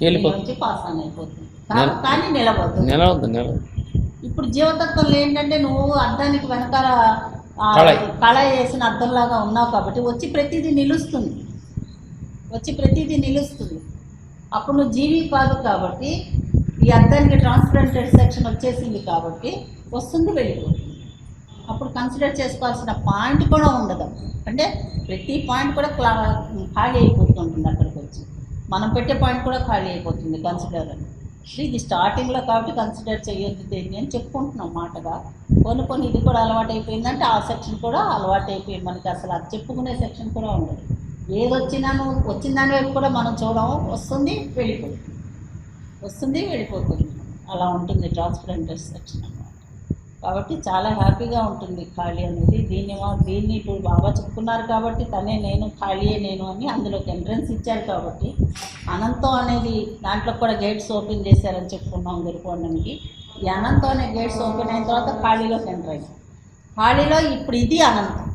వెళ్ళిపోతుంది. నుంచి పాస్ ఆన్ అయిపోతుంది. కానీ నిలవద్దు. ఇప్పుడు జీవతత్వంలో ఏంటంటే నువ్వు అద్దానికి వెనకాల కళ వేసిన అద్దంలాగా ఉన్నావు కాబట్టి వచ్చి ప్రతిదీ నిలుస్తుంది. అప్పుడు నువ్వు జీవి కాదు కాబట్టి ఈ అద్దానికి ట్రాన్స్పరెంటెడ్ సెక్షన్ వచ్చేసింది కాబట్టి వస్తుంది, వెళ్ళిపోతుంది. అప్పుడు కన్సిడర్ చేసుకోవాల్సిన పాయింట్ కూడా ఉండదు. అంటే ప్రతి పాయింట్ కూడా ఖాళీ అయిపోతుంటుంది. అక్కడికి వచ్చి మనం పెట్టే పాయింట్ కూడా ఖాళీ అయిపోతుంది కన్సిడర్ అని. ఇది స్టార్టింగ్లో కాబట్టి కన్సిడర్ చేయొద్దు దేన్ని అని చెప్పుకుంటున్నాం మాటగా. కొన్ని ఇది కూడా అలవాటు అయిపోయిందంటే ఆ సెక్షన్ కూడా అలవాటు అయిపోయింది మనకి. అసలు అది చెప్పుకునే సెక్షన్ కూడా ఉండదు. ఏది వచ్చిన దాని వైపు కూడా మనం చూడము, వస్తుంది వెళ్ళిపోతుంది. అలా ఉంటుంది ట్రాన్స్పరెంటెడ్ సెక్షన్ అన్నమాట. కాబట్టి చాలా హ్యాపీగా ఉంటుంది ఖాళీ అనేది. దీన్ని ఇప్పుడు బాగా చెప్పుకున్నారు కాబట్టి తనే నేను, ఖాళీయే నేను అని అందులోకి ఎంట్రన్స్ ఇచ్చారు కాబట్టి అనంతం అనేది దాంట్లో కూడా గేట్స్ ఓపెన్ చేశారని చెప్పుకున్నాం గురుపౌర్ణమికి. ఈ అనంతం అనే గేట్స్ ఓపెన్ అయిన తర్వాత ఖాళీలోకి ఎంటర్ అయ్యాం. ఖాళీలో ఇప్పుడు ఇది అనంతం.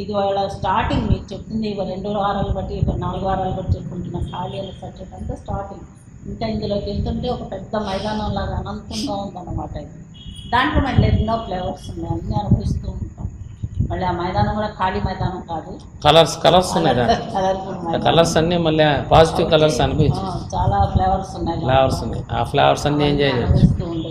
ఇది వాళ్ళ స్టార్టింగ్ మీకు చెప్తుంది. 2 వారాలు బట్టి 4 వారాలు బట్టి చెప్పుకుంటున్న ఖాళీ అనే సబ్జెక్ట్ అంతా స్టార్టింగ్. ఇంకా ఇందులోకి వెళ్తుంటే ఒక పెద్ద మైదానం లాగా అనంతంగా ఉందన్నమాట. ఇది దాంట్లో మళ్ళీ ఎన్నో ఫ్లేవర్స్ ఉన్నాయి, అన్నీ అనుభవిస్తూ ఉంటాం. మళ్ళీ ఆ మైదానం కూడా ఖాళీ మైదానం కాదు, కలర్స్ ఉన్నాయి. కలర్ఫుల్ కలర్స్ అన్నీ మళ్ళీ పాజిటివ్ కలర్స్ అనుభవించు. చాలా ఫ్లేవర్స్ ఉన్నాయి. ఆ ఫ్లేవర్స్ అన్నీ ఎంజాయ్ చేయొచ్చు. అనుభవిస్తూ ఉంటాం.